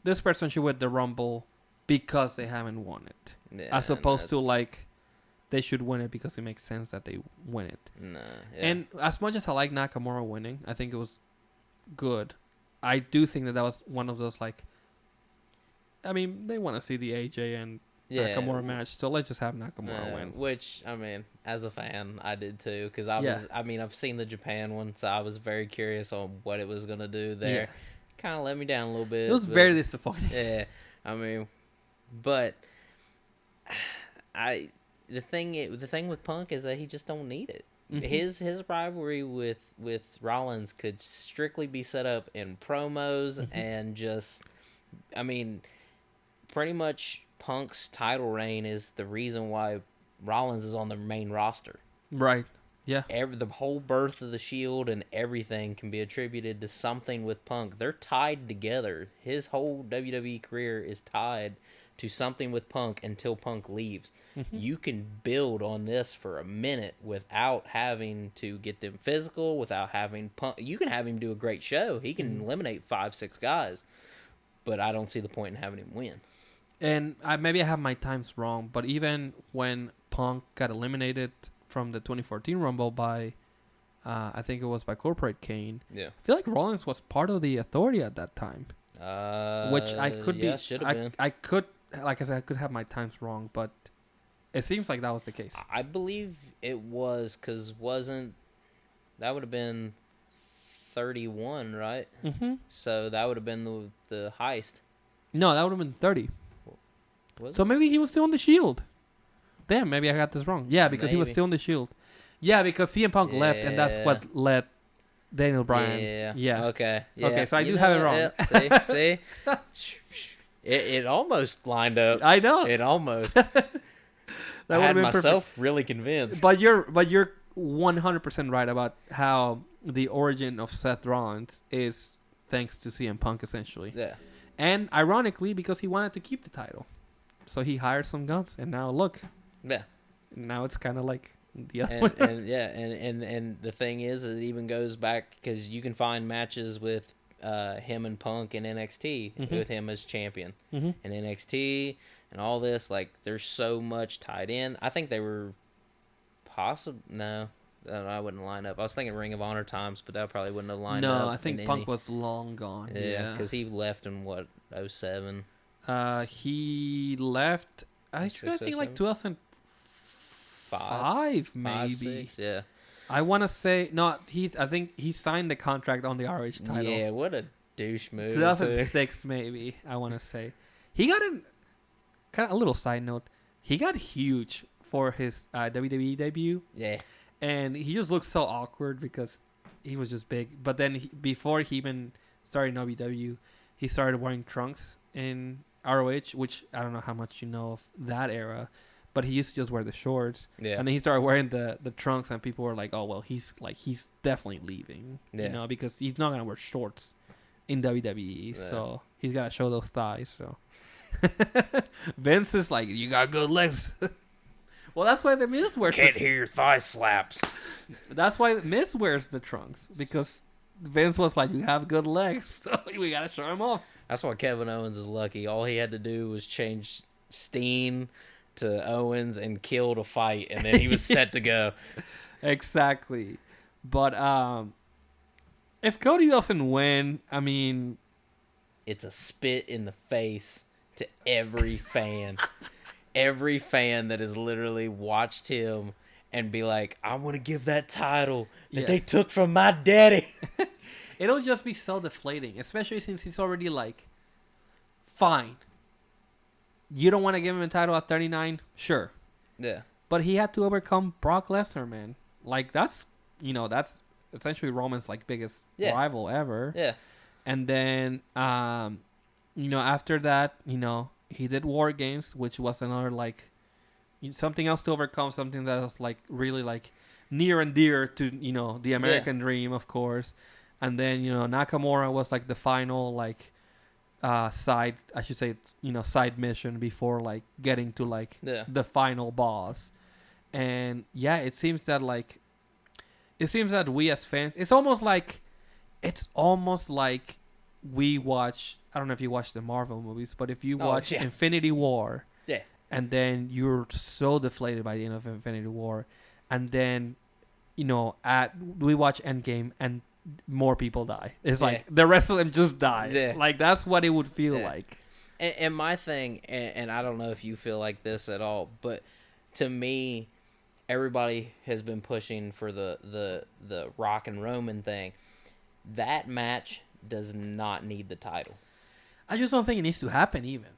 this person should win the Rumble because they haven't won it. Yeah, as opposed to, like, they should win it because it makes sense that they win it. Nah, yeah. And as much as I like Nakamura winning, I think it was good. I do think that was one of those, like... I mean, they want to see the AJ and Nakamura match, so let's just have Nakamura win. Which, I mean, as a fan, I did too, because I've seen the Japan one, so I was very curious on what it was going to do there. Yeah. Kind of let me down a little bit. It was very disappointing. Yeah, I mean, but the thing with Punk is that he just don't need it. Mm-hmm. His rivalry with Rollins could strictly be set up in promos and just, I mean... pretty much Punk's title reign is the reason why Rollins is on the main roster. Right. Yeah. The whole birth of the Shield and everything can be attributed to something with Punk. They're tied together. His whole WWE career is tied to something with Punk until Punk leaves. Mm-hmm. You can build on this for a minute without having to get them physical, without having Punk. You can have him do a great show. He can eliminate 5-6 guys, but I don't see the point in having him win. And maybe I have my times wrong, but even when Punk got eliminated from the 2014 Rumble by, I think it was by Corporate Kane, I feel like Rollins was part of the Authority at that time. Which I could be. Should have been. I could, like I said, I could have my times wrong, but it seems like that was the case. I believe it was, because that would have been 31, right? Mm-hmm. So that would have been the heist. No, that would have been 30. So maybe he was still on the Shield. Damn, maybe I got this wrong. Yeah, because he was still in the Shield. Yeah, because CM Punk left, and that's what led Daniel Bryan. Yeah. Okay. Yeah. Okay, so I do have it wrong. Yeah. See? It almost lined up. I know. It almost. I had myself really convinced. But you're 100% right about how the origin of Seth Rollins is thanks to CM Punk, essentially. Yeah. And ironically, because he wanted to keep the title. So he hired some guns, and now look. Yeah. Now it's kind of like the other one. And the thing is, it even goes back because you can find matches with him and Punk in NXT with him as champion and NXT and all this. Like, there's so much tied in. I think they were no, I wouldn't line up. I was thinking Ring of Honor times, but that probably wouldn't have lined up. No, I think Punk was long gone. Yeah, because he left in 2007. He left. I think like 2005, maybe. 6, yeah. I want to say no. I think he signed the contract on the RH title. Yeah, what a douche move. 2006, maybe. I want to say he got a little side note. He got huge for his WWE debut. Yeah. And he just looked so awkward because he was just big. But then before he even started WWE, he started wearing trunks in ROH, which I don't know how much you know of that era, but he used to just wear the shorts. Yeah. And then he started wearing the trunks, and people were like, "Oh well, he's definitely leaving." Yeah. You know, because he's not gonna wear shorts in WWE, so he's gotta show those thighs. So Vince is like, "You got good legs." Well, that's why the Miz wears. Can't hear your thigh slaps. That's why Miz wears the trunks, because Vince was like, "You have good legs, so we gotta show him off." That's why Kevin Owens is lucky. All he had to do was change Steen to Owens and kill to fight, and then he was set to go. Exactly. But if Cody doesn't win, I mean, it's a spit in the face to every fan. Every fan that has literally watched him and be like, I want to give that title that they took from my daddy. It'll just be so deflating, especially since he's already like, fine. You don't want to give him a title at 39? Sure. Yeah. But he had to overcome Brock Lesnar, man. Like, that's essentially Roman's like biggest rival ever. Yeah. And then, after that, he did War Games, which was another like something else to overcome, something that was like really like near and dear to the American dream, of course. And then Nakamura was like the final like side mission before like getting to like the final boss. And it seems that we as fans, it's almost like we watch. I don't know if you watch the Marvel movies, but if you watch Infinity War, and then you're so deflated by the end of Infinity War, and then we watch Endgame and more people die. It's like the rest of them just die. Yeah. Like that's what it would feel like. And my thing, and I don't know if you feel like this at all, but to me, everybody has been pushing for the Rock and Roman thing. That match does not need the title. I just don't think it needs to happen even.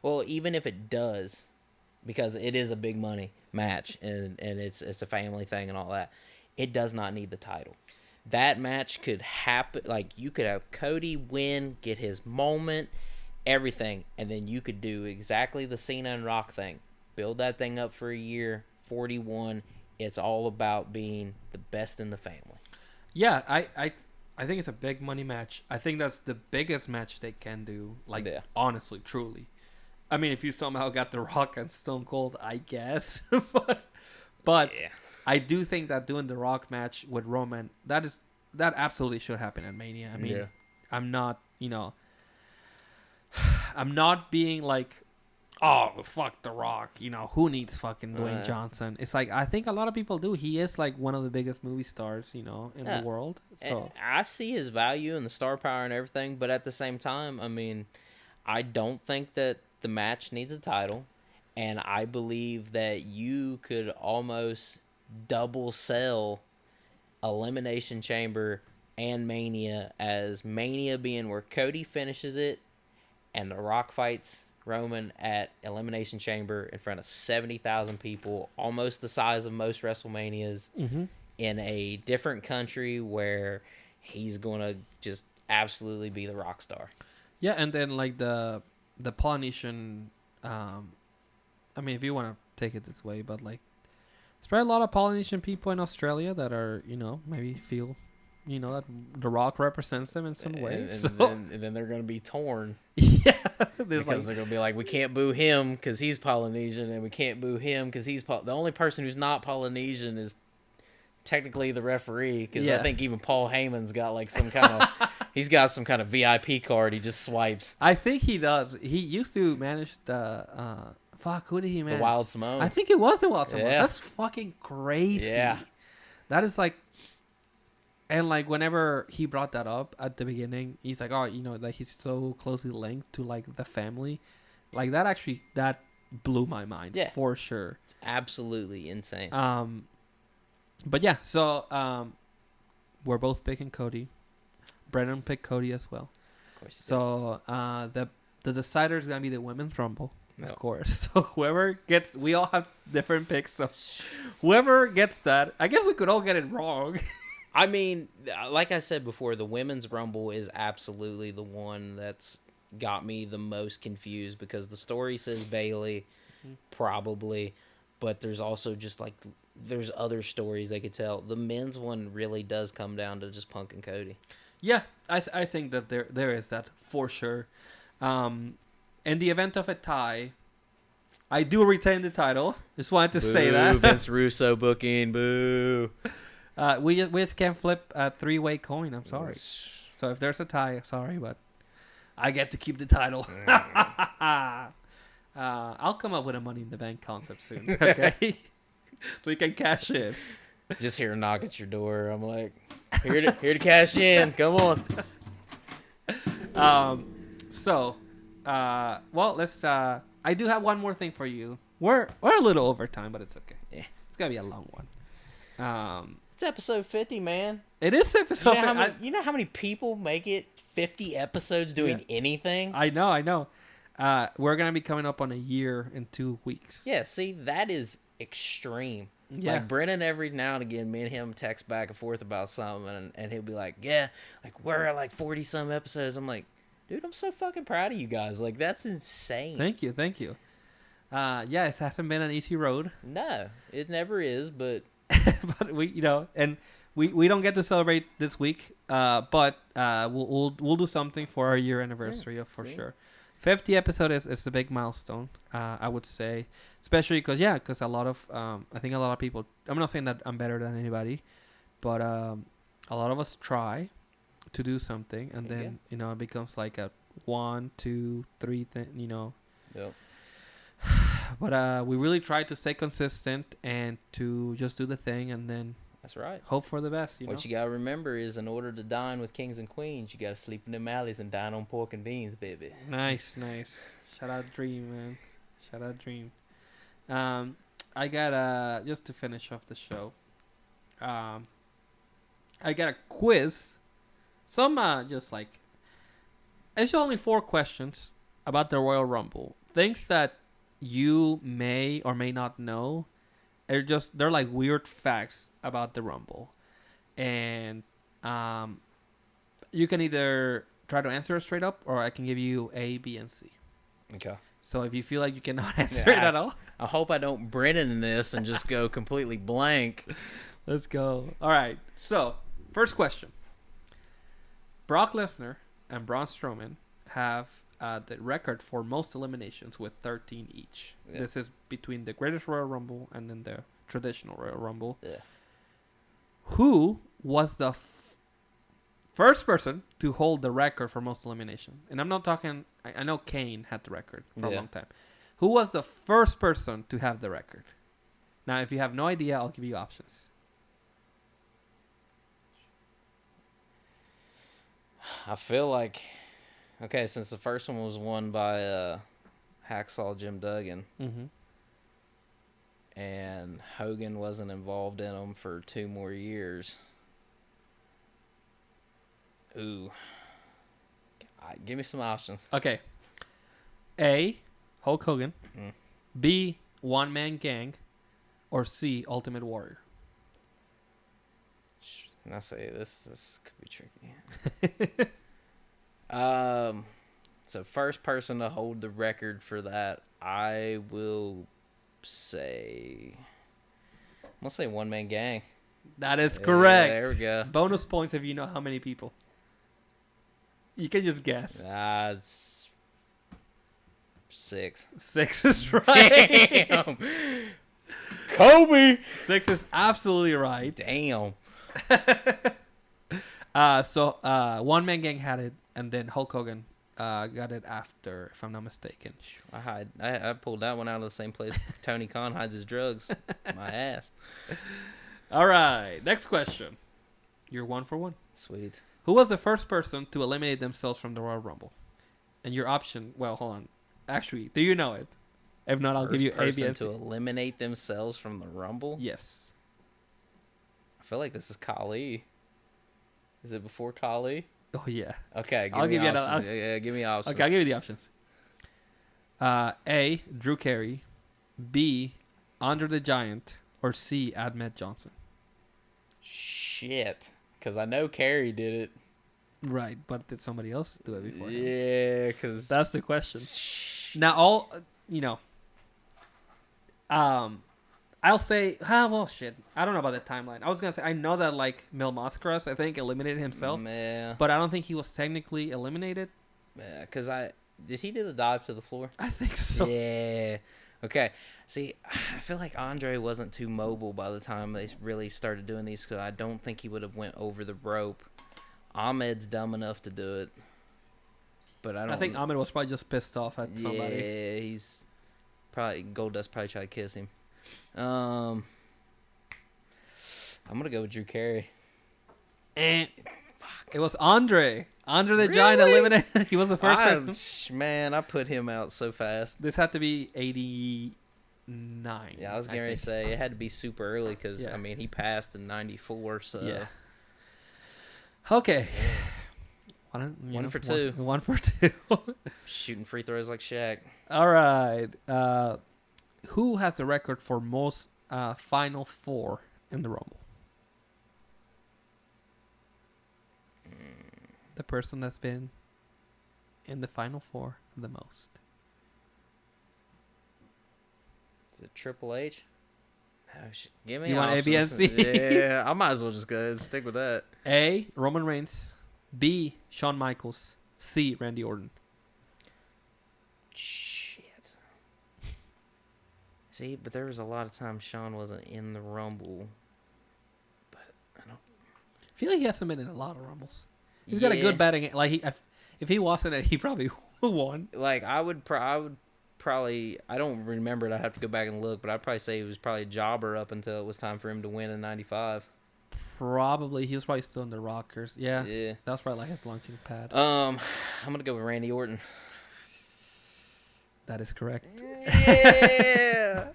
Well, even if it does, because it is a big money match and it's a family thing and all that, it does not need the title. That match could happen. Like, you could have Cody win, get his moment, everything, and then you could do exactly the Cena and Rock thing. Build that thing up for a year, 41. It's all about being the best in the family. Yeah, I think it's a big money match. I think that's the biggest match they can do. Like, honestly, truly. I mean, if you somehow got The Rock and Stone Cold, I guess. but I do think that doing the Rock match with Roman, that absolutely should happen at Mania. I mean, I'm not, I'm not being like, oh, fuck The Rock. Who needs fucking Dwayne Johnson? It's like, I think a lot of people do. He is like one of the biggest movie stars, in the world. So and I see his value and the star power and everything, but at the same time, I mean, I don't think that the match needs a title, and I believe that you could almost double sell Elimination Chamber and Mania, as Mania being where Cody finishes it and The Rock fights Roman at Elimination Chamber in front of 70,000 people, almost the size of most WrestleManias, in a different country where he's going to just absolutely be the rock star. Yeah, and then like the Polynesian, I mean, if you want to take it this way, but like, there's probably a lot of Polynesian people in Australia that are, maybe feel, that The Rock represents them in some ways. And then they're going to be torn. Yeah. Because they're going to be like, we can't boo him because he's Polynesian, and we can't boo him because he's the only person who's not Polynesian is technically the referee, because I think even Paul Heyman's got like some kind of he's got some kind of VIP card he just swipes. I think he does. He used to manage the who did he manage? The Wild Samoans. I think it was the Wild Samoans. Yeah. That's fucking crazy. Yeah. That is like, and like whenever he brought that up at the beginning, he's like, oh, like he's so closely linked to like the family. Like that blew my mind. Yeah. For sure. It's absolutely insane. But yeah, so we're both picking Cody. Brennan picked Cody as well. Of course. So the decider is gonna be the women's rumble, of course. So whoever gets, we all have different picks. So whoever gets that, I guess we could all get it wrong. I mean, like I said before, the women's rumble is absolutely the one that's got me the most confused, because the story says Bayley, probably, but there's also just like there's other stories they could tell. The men's one really does come down to just Punk and Cody. Yeah, I think that there is that for sure. In the event of a tie, I do retain the title. Just wanted to say that. Vince Russo booking, boo. We just can't flip a 3-way coin. I'm sorry. So if there's a tie, sorry, but I get to keep the title. I'll come up with a Money in the Bank concept soon. Okay, so we can cash in. Just hear a knock at your door. I'm like, here to cash in. Come on. Well, let's. I do have one more thing for you. We're a little over time, but it's okay. Yeah, it's gonna be a long one. It's episode 50, man. It is episode 50. You know how many people make it 50 episodes doing anything? I know. We're gonna be coming up on a year in 2 weeks. Yeah, see, that is extreme. Yeah. Like Brennan, every now and again, me and him text back and forth about something, and he'll be like, yeah, like we're at like 40 some episodes. I'm like, dude, I'm so fucking proud of you guys. Like, that's insane. Thank you. Yeah, it hasn't been an easy road. No, it never is, but but we don't get to celebrate this week. But we'll do something for our year anniversary for sure. 50 episode is a big milestone, I would say, especially because a lot of I think a lot of people, I'm not saying that I'm better than anybody, but a lot of us try to do something, and then it becomes like a 1, 2, 3 thing, Yep. But we really try to stay consistent and to just do the thing, and then that's right. Hope for the best. What you gotta remember is, in order to dine with kings and queens, you gotta sleep in them alleys and dine on pork and beans, baby. Nice. Shout out Dream, man. Shout out Dream. I got just to finish off the show. I got a quiz. Some just like, it's only 4 questions about the Royal Rumble. Things that you may or may not know. They're like weird facts about the Rumble, and you can either try to answer it straight up, or I can give you A, B, and C. Okay. So if you feel like you cannot answer it at all, I hope I don't Brennan in this and just go completely blank. Let's go. All right. So first question: Brock Lesnar and Braun Strowman have the record for most eliminations with 13 each. Yeah. This is between the Greatest Royal Rumble and then the traditional Royal Rumble. Yeah. Who was the first person to hold the record for most elimination? And I'm not talking, I know Kane had the record for a long time. Who was the first person to have the record? Now, if you have no idea, I'll give you options. I feel like, okay, since the first one was won by Hacksaw Jim Duggan, and Hogan wasn't involved in them for 2 more years. Ooh. Give me some options. Okay. A, Hulk Hogan, B, One Man Gang, or C, Ultimate Warrior? And I say this could be tricky. So first person to hold the record for that, I will say, I'm gonna say One Man Gang. That is correct. There we go. Bonus points if you know how many people. You can just guess. It's 6. 6 is right. Damn. Kobe. 6 is absolutely right. Damn. So One Man Gang had it, and then Hulk Hogan got it after, if I'm not mistaken. I pulled that one out of the same place Tony Khan hides his drugs. My ass. All right, next question. You're 1 for 1. Sweet. Who was the first person to eliminate themselves from the Royal Rumble? And your option, well, hold on. Actually, do you know it? If not, I'll give you A, B, and C. To eliminate themselves from the Rumble? Yes. I feel like this is Khali. Is it before Khali? Oh, yeah. Okay, give me options. Okay, I'll give you the options. A, Drew Carey. B, Andre the Giant. Or C, Ahmed Johnson. Shit. Because I know Carey did it. Right, but did somebody else do it before? Yeah, because... That's the question. Now, I'll say... well, shit. I don't know about the timeline. I was going to say, I know that, like, Mil Mascaras, I think, eliminated himself. Yeah. But I don't think he was technically eliminated. Yeah, because Did he do the dive to the floor? I think so. Yeah. Okay. See, I feel like Andre wasn't too mobile by the time they really started doing these, because I don't think he would have went over the rope. Ahmed's dumb enough to do it, but I think Ahmed was probably just pissed off at somebody. Yeah, he's probably Goldust probably tried to kiss him. I'm gonna go with Drew Carey. And it was Andre the Giant eliminated. He was the first person. Man, I put him out so fast. This had to be 89. Yeah, I was going to say it had to be super early because, I mean, he passed in 94, so. Yeah. Okay. One for two. One for two. Shooting free throws like Shaq. All right. Who has the record for most Final Four in the Rumble? The person that's been in the Final Four the most. Is it Triple H? No, give me. You want A, B, and C? Yeah, I might as well just go ahead and stick with that. A, Roman Reigns. B, Shawn Michaels. C, Randy Orton. Shit. See, but there was a lot of times Shawn wasn't in the Rumble. But I feel like he hasn't been in a lot of Rumbles. He's got a good batting. Like if he wasn't it, he probably won. Like I would probably. I don't remember it. I'd have to go back and look, but I'd probably say he was probably a jobber up until it was time for him to win in '95. Probably he was probably still in the Rockers. Yeah. Yeah. That was probably like his launching pad. I'm gonna go with Randy Orton. That is correct. Yeah.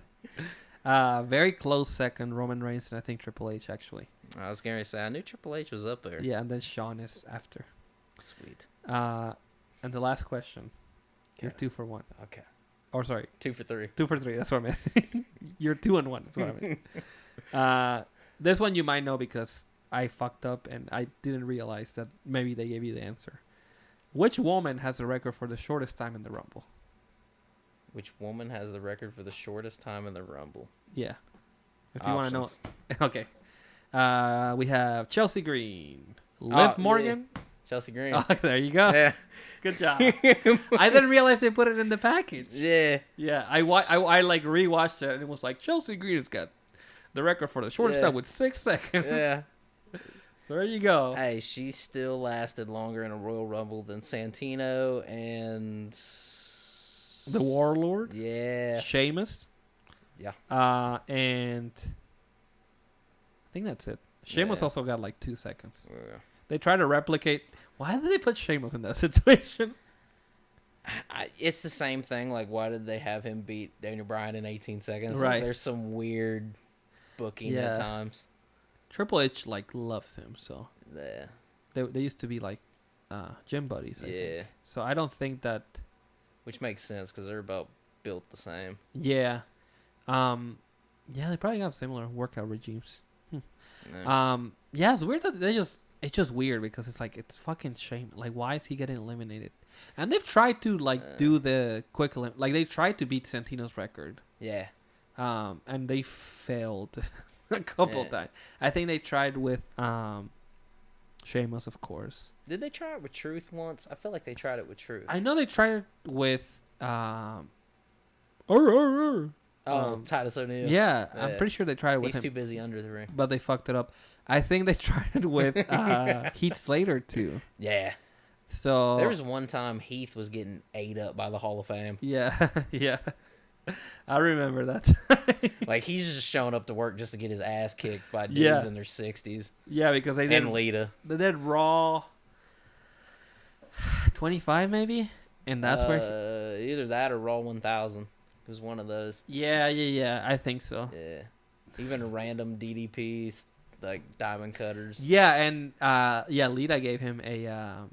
Very close second, Roman Reigns, and I think Triple H actually. I was gonna say I knew Triple H was up there. Yeah, and then Shawn is after. Sweet. And the last question. You're 2 for 1. Okay. Or sorry, 2 for 3. 2 for 3. That's what I meant. You're 2 and 1. That's what I meant. This one you might know because I fucked up and I didn't realize that maybe they gave you the answer. Which woman has the record for the shortest time in the Rumble? Which woman has the record for the shortest time in the Rumble? Yeah. If you want to know. Okay. We have Chelsea Green, Liv Morgan. Yeah. Chelsea Green. Oh, there you go. Yeah. Good job. I didn't realize they put it in the package. Yeah. Yeah. I like rewatched it and it was like Chelsea Green has got the record for the shortest time with 6 seconds. Yeah. So there you go. Hey, she still lasted longer in a Royal Rumble than Santino and the Warlord. Yeah. Sheamus. Yeah. And I think that's it. Sheamus also got like 2 seconds. Yeah. They try to replicate. Why did they put Sheamus in that situation? It's the same thing. Like, why did they have him beat Daniel Bryan in 18 seconds? Right. Like, there's some weird booking at times. Triple H loves him, so yeah. They used to be like gym buddies. I think. So I don't think that. Which makes sense because they're about built the same. Yeah. Yeah, they probably have similar workout regimes. No. Yeah, it's weird that it's just weird because it's like, it's fucking shame. Like, why is he getting eliminated? And they've tried to do the quick like they tried to beat Santino's record. Yeah. And they failed a couple times. I think they tried with Sheamus, of course. Did they try it with Truth once? I feel like they tried it with Truth. I know they tried it with Titus O'Neil. Yeah, I'm pretty sure they tried it with him. He's too busy under the ring. But they fucked it up. I think they tried it with Heath Slater too. Yeah. So there was one time Heath was getting ate up by the Hall of Fame. Yeah, yeah. I remember that. Like, he's just showing up to work just to get his ass kicked by dudes in their 60s. Yeah, because they did. And Lita. They did Raw 25 maybe, and that's where either that or Raw 1000. It was one of those. Yeah. I think so. Yeah. Even random DDPs, like diamond cutters. Yeah, and Lita gave him a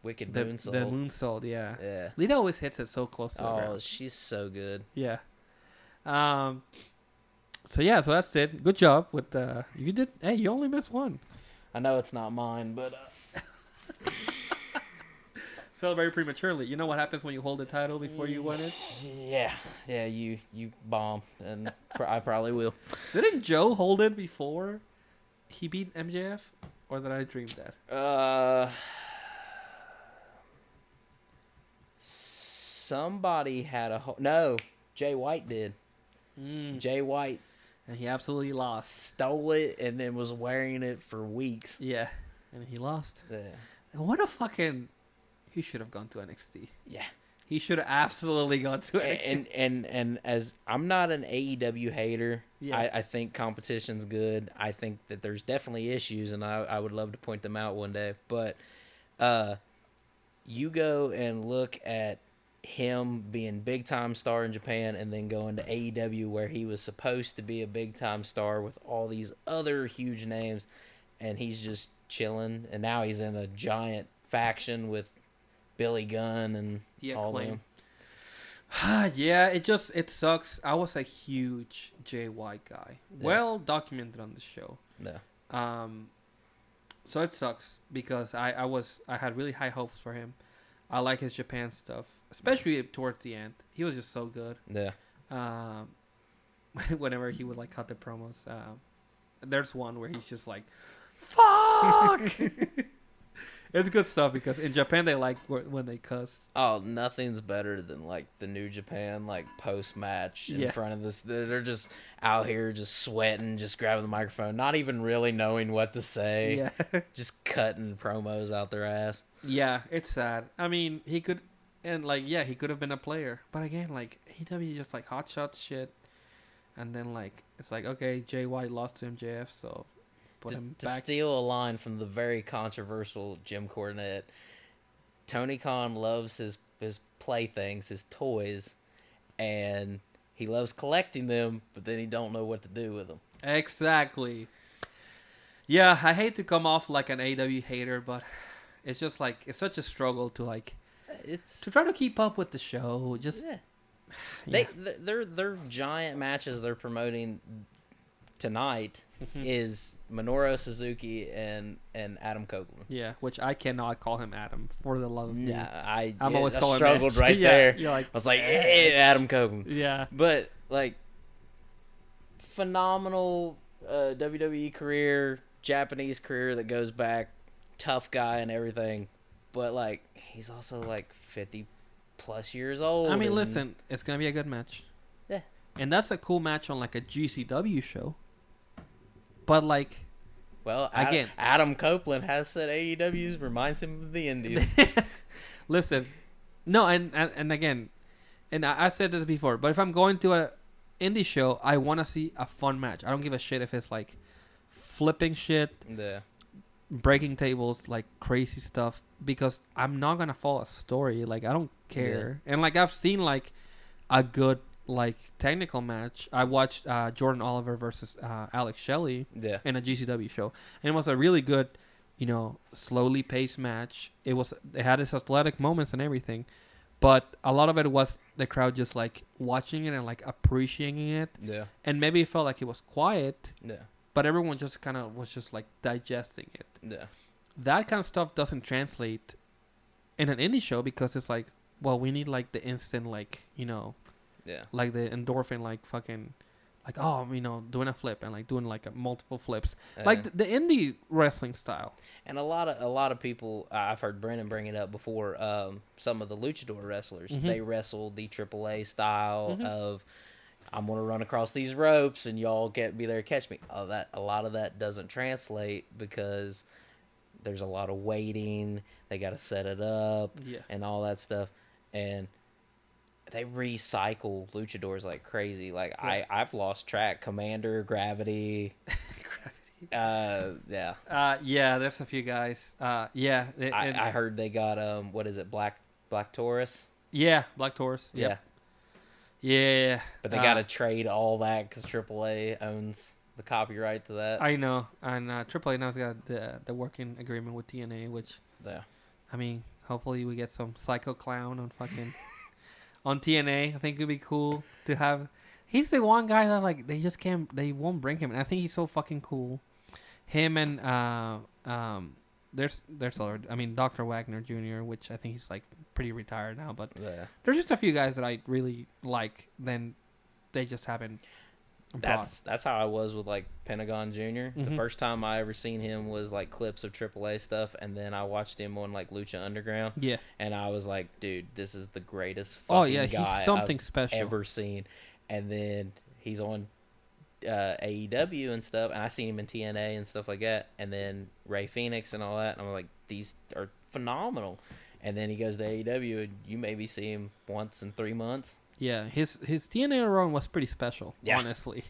wicked moonsault. The moonsault, yeah. Yeah. Lita always hits it so close to the ground. Oh, she's so good. Yeah. So that's it. Good job with you did. Hey, you only missed one. I know it's not mine, but celebrate prematurely. You know what happens when you hold the title before you win it? Yeah. You bomb, and I probably will. Didn't Joe hold it before he beat MJF, or did I dream that? Somebody had no. Jay White did. Jay White. And he absolutely lost. Stole it and then was wearing it for weeks. Yeah. And he lost. Yeah. What a fucking... He should have gone to NXT. Yeah. He should have absolutely gone to NXT. And as I'm not an AEW hater, yeah. I think competition's good. I think that there's definitely issues, and I would love to point them out one day. But you go and look at him being big time star in Japan and then going to AEW where he was supposed to be a big time star with all these other huge names, and he's just chilling, and now he's in a giant faction with Billy Gunn and all them. Yeah, it sucks. I was a huge Jay White guy. Yeah. Well documented on the show. Yeah. So it sucks because I had really high hopes for him. I like his Japan stuff, especially towards the end. He was just so good. Yeah. Whenever he would like cut the promos, there's one where he's just like, "Fuck." It's good stuff because in Japan they like when they cuss. Oh, nothing's better than like the New Japan like post match in front of this. They're just out here just sweating, just grabbing the microphone, not even really knowing what to say. Yeah, just cutting promos out their ass. Yeah, it's sad. I mean, he could, and like he could have been a player, but again, like AEW just like hot shots shit, and then like it's like okay, Jay White lost to MJF, so. To steal a line from the very controversial Jim Cornette, Tony Khan loves his playthings, his toys, and he loves collecting them, but then he don't know what to do with them. Exactly. Yeah, I hate to come off like an AEW hater, but it's just like it's such a struggle to like to try to keep up with the show. Just they're giant matches they're promoting tonight is Minoru Suzuki and Adam Copeland. Yeah, which I cannot call him Adam for the love of me. I'm always calling struggled him right there. You're like, I was like, Adam Copeland. Yeah. But like phenomenal WWE career, Japanese career that goes back, tough guy and everything. But like he's also like 50 plus years old. I mean, listen, it's gonna be a good match. Yeah. And that's a cool match on like a GCW show. But like, well, again, Adam Copeland has said AEW reminds him of the Indies. Listen, no, and again, and I said this before, but if I'm going to a indie show, I want to see a fun match. I don't give a shit if it's like flipping shit, breaking tables, like crazy stuff, because I'm not gonna follow a story. Like I don't care, and like I've seen like a good. Like technical match. I watched Jordan Oliver versus Alex Shelley in a GCW show, and it was a really good, slowly paced match. It had its athletic moments and everything, But a lot of it was the crowd just like watching it and like appreciating it. Yeah. And maybe it felt like it was quiet. Yeah. But everyone just kind of was just like digesting it. Yeah. That kind of stuff doesn't translate in an indie show because it's like, well, we need like the instant, like, you know, like the endorphin, like fucking, like, oh, you know, doing a flip and like doing like multiple flips, like the indie wrestling style. And a lot of people, I've heard Brennan bring it up before. Some of the luchador wrestlers, they wrestle the AAA style of, I'm gonna run across these ropes and y'all be there to catch me. A lot of that doesn't translate because there's a lot of waiting. They got to set it up and all that stuff, and they recycle luchadors like crazy. Like I've lost track. Commander, Gravity. Yeah. There's a few guys. I heard they got what is it, Black Taurus? Yeah, Black Taurus. Yep. Yeah. But they got to trade all that because AAA owns the copyright to that. I know, and AAA now's got the working agreement with TNA, which I mean, hopefully we get some Psycho Clown on fucking on TNA. I think it'd be cool to have. He's the one guy that like they won't bring him, and I think he's so fucking cool. Him and there's other, I mean, Dr. Wagner Jr., which I think he's like pretty retired now, but there's just a few guys that I really like. Then they just haven't. That's how I was with like Pentagon Jr. The first time I ever seen him was like clips of AAA stuff, and then I watched him on like Lucha Underground. Yeah, and I was like, dude, this is the greatest fucking guy he's something I've special ever seen. And then he's on AEW and stuff, and I seen him in TNA and stuff like that, and then Ray Phoenix and all that, and I'm like, these are phenomenal. And then he goes to AEW, and you maybe see him once in 3 months. Yeah, his TNA run was pretty special, honestly.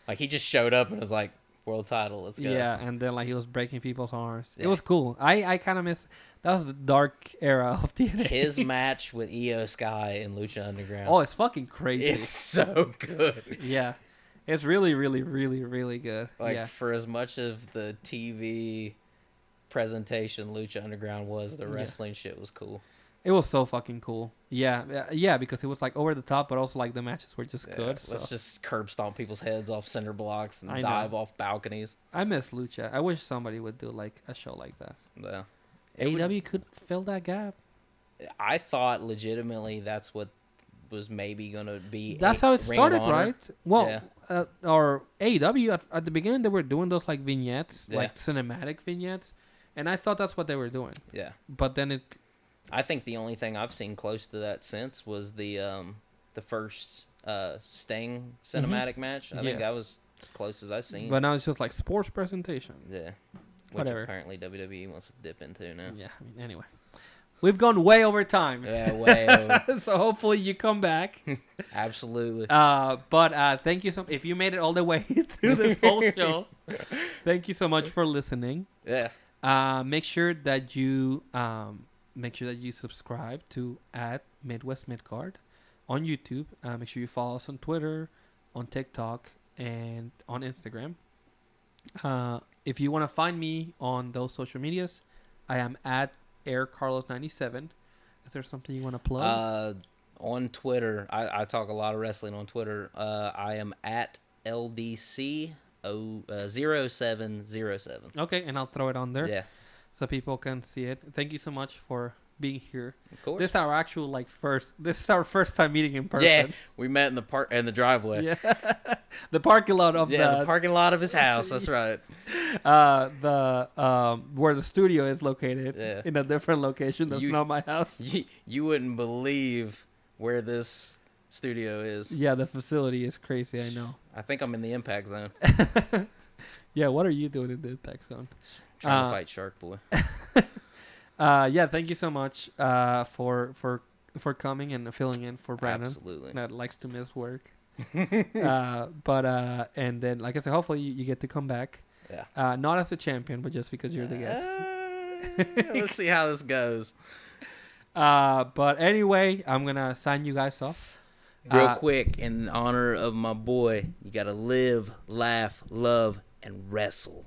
Like, he just showed up and was like, world title, let's go. Yeah, and then like he was breaking people's arms. Yeah. It was cool. I kind of miss, that was the dark era of TNA. His match with Io Sky in Lucha Underground. Oh, it's fucking crazy. It's so good. Yeah. It's really, really, really, really good. Like, for as much of the TV presentation Lucha Underground was, the wrestling shit was cool. It was so fucking cool. Yeah, because it was like over the top, but also like the matches were just good. Let's just curb stomp people's heads off center blocks and dive off balconies. I miss Lucha. I wish somebody would do like a show like that. Yeah. AEW could fill that gap. I thought legitimately that's what was maybe going to be. That's how it started, right? Well, or AEW at the beginning, they were doing those like vignettes, like cinematic vignettes. And I thought that's what they were doing. Yeah. But then I think the only thing I've seen close to that since was the first Sting cinematic match. I think that was as close as I've seen. But now it's just like sports presentation. Yeah. Which apparently WWE wants to dip into now. Yeah. I mean, anyway. We've gone way over time. Yeah, way over. So hopefully you come back. Absolutely. But thank you so much. If you made it all the way through this whole show, thank you so much for listening. Yeah. Make sure that you subscribe to @Midwest Midcard on YouTube. Make sure you follow us on Twitter, on TikTok, and on Instagram. If you want to find me on those social medias, I am @AirCarlos97. Is there something you want to plug? On Twitter, I talk a lot of wrestling on Twitter. I am @LDC0707. Okay, and I'll throw it on there. Yeah. So people can see it. Thank you so much for being here. Of course. This is our actual This is our first time meeting in person. Yeah, we met in the driveway. Yeah, the parking lot of the parking lot of his house. That's right. Where the studio is located in a different location. That's not my house. You wouldn't believe where this studio is. Yeah, the facility is crazy. I know. I think I'm in the impact zone. Yeah, what are you doing in the impact zone? Trying to fight Shark Boy. Thank you so much for coming and filling in for Brandon. Absolutely. That likes to miss work. And then, like I said, hopefully you get to come back. Yeah. Not as a champion, but just because you're the guest. Let's see how this goes. But anyway, I'm going to sign you guys off. Real quick, in honor of my boy, you got to live, laugh, love, and wrestle.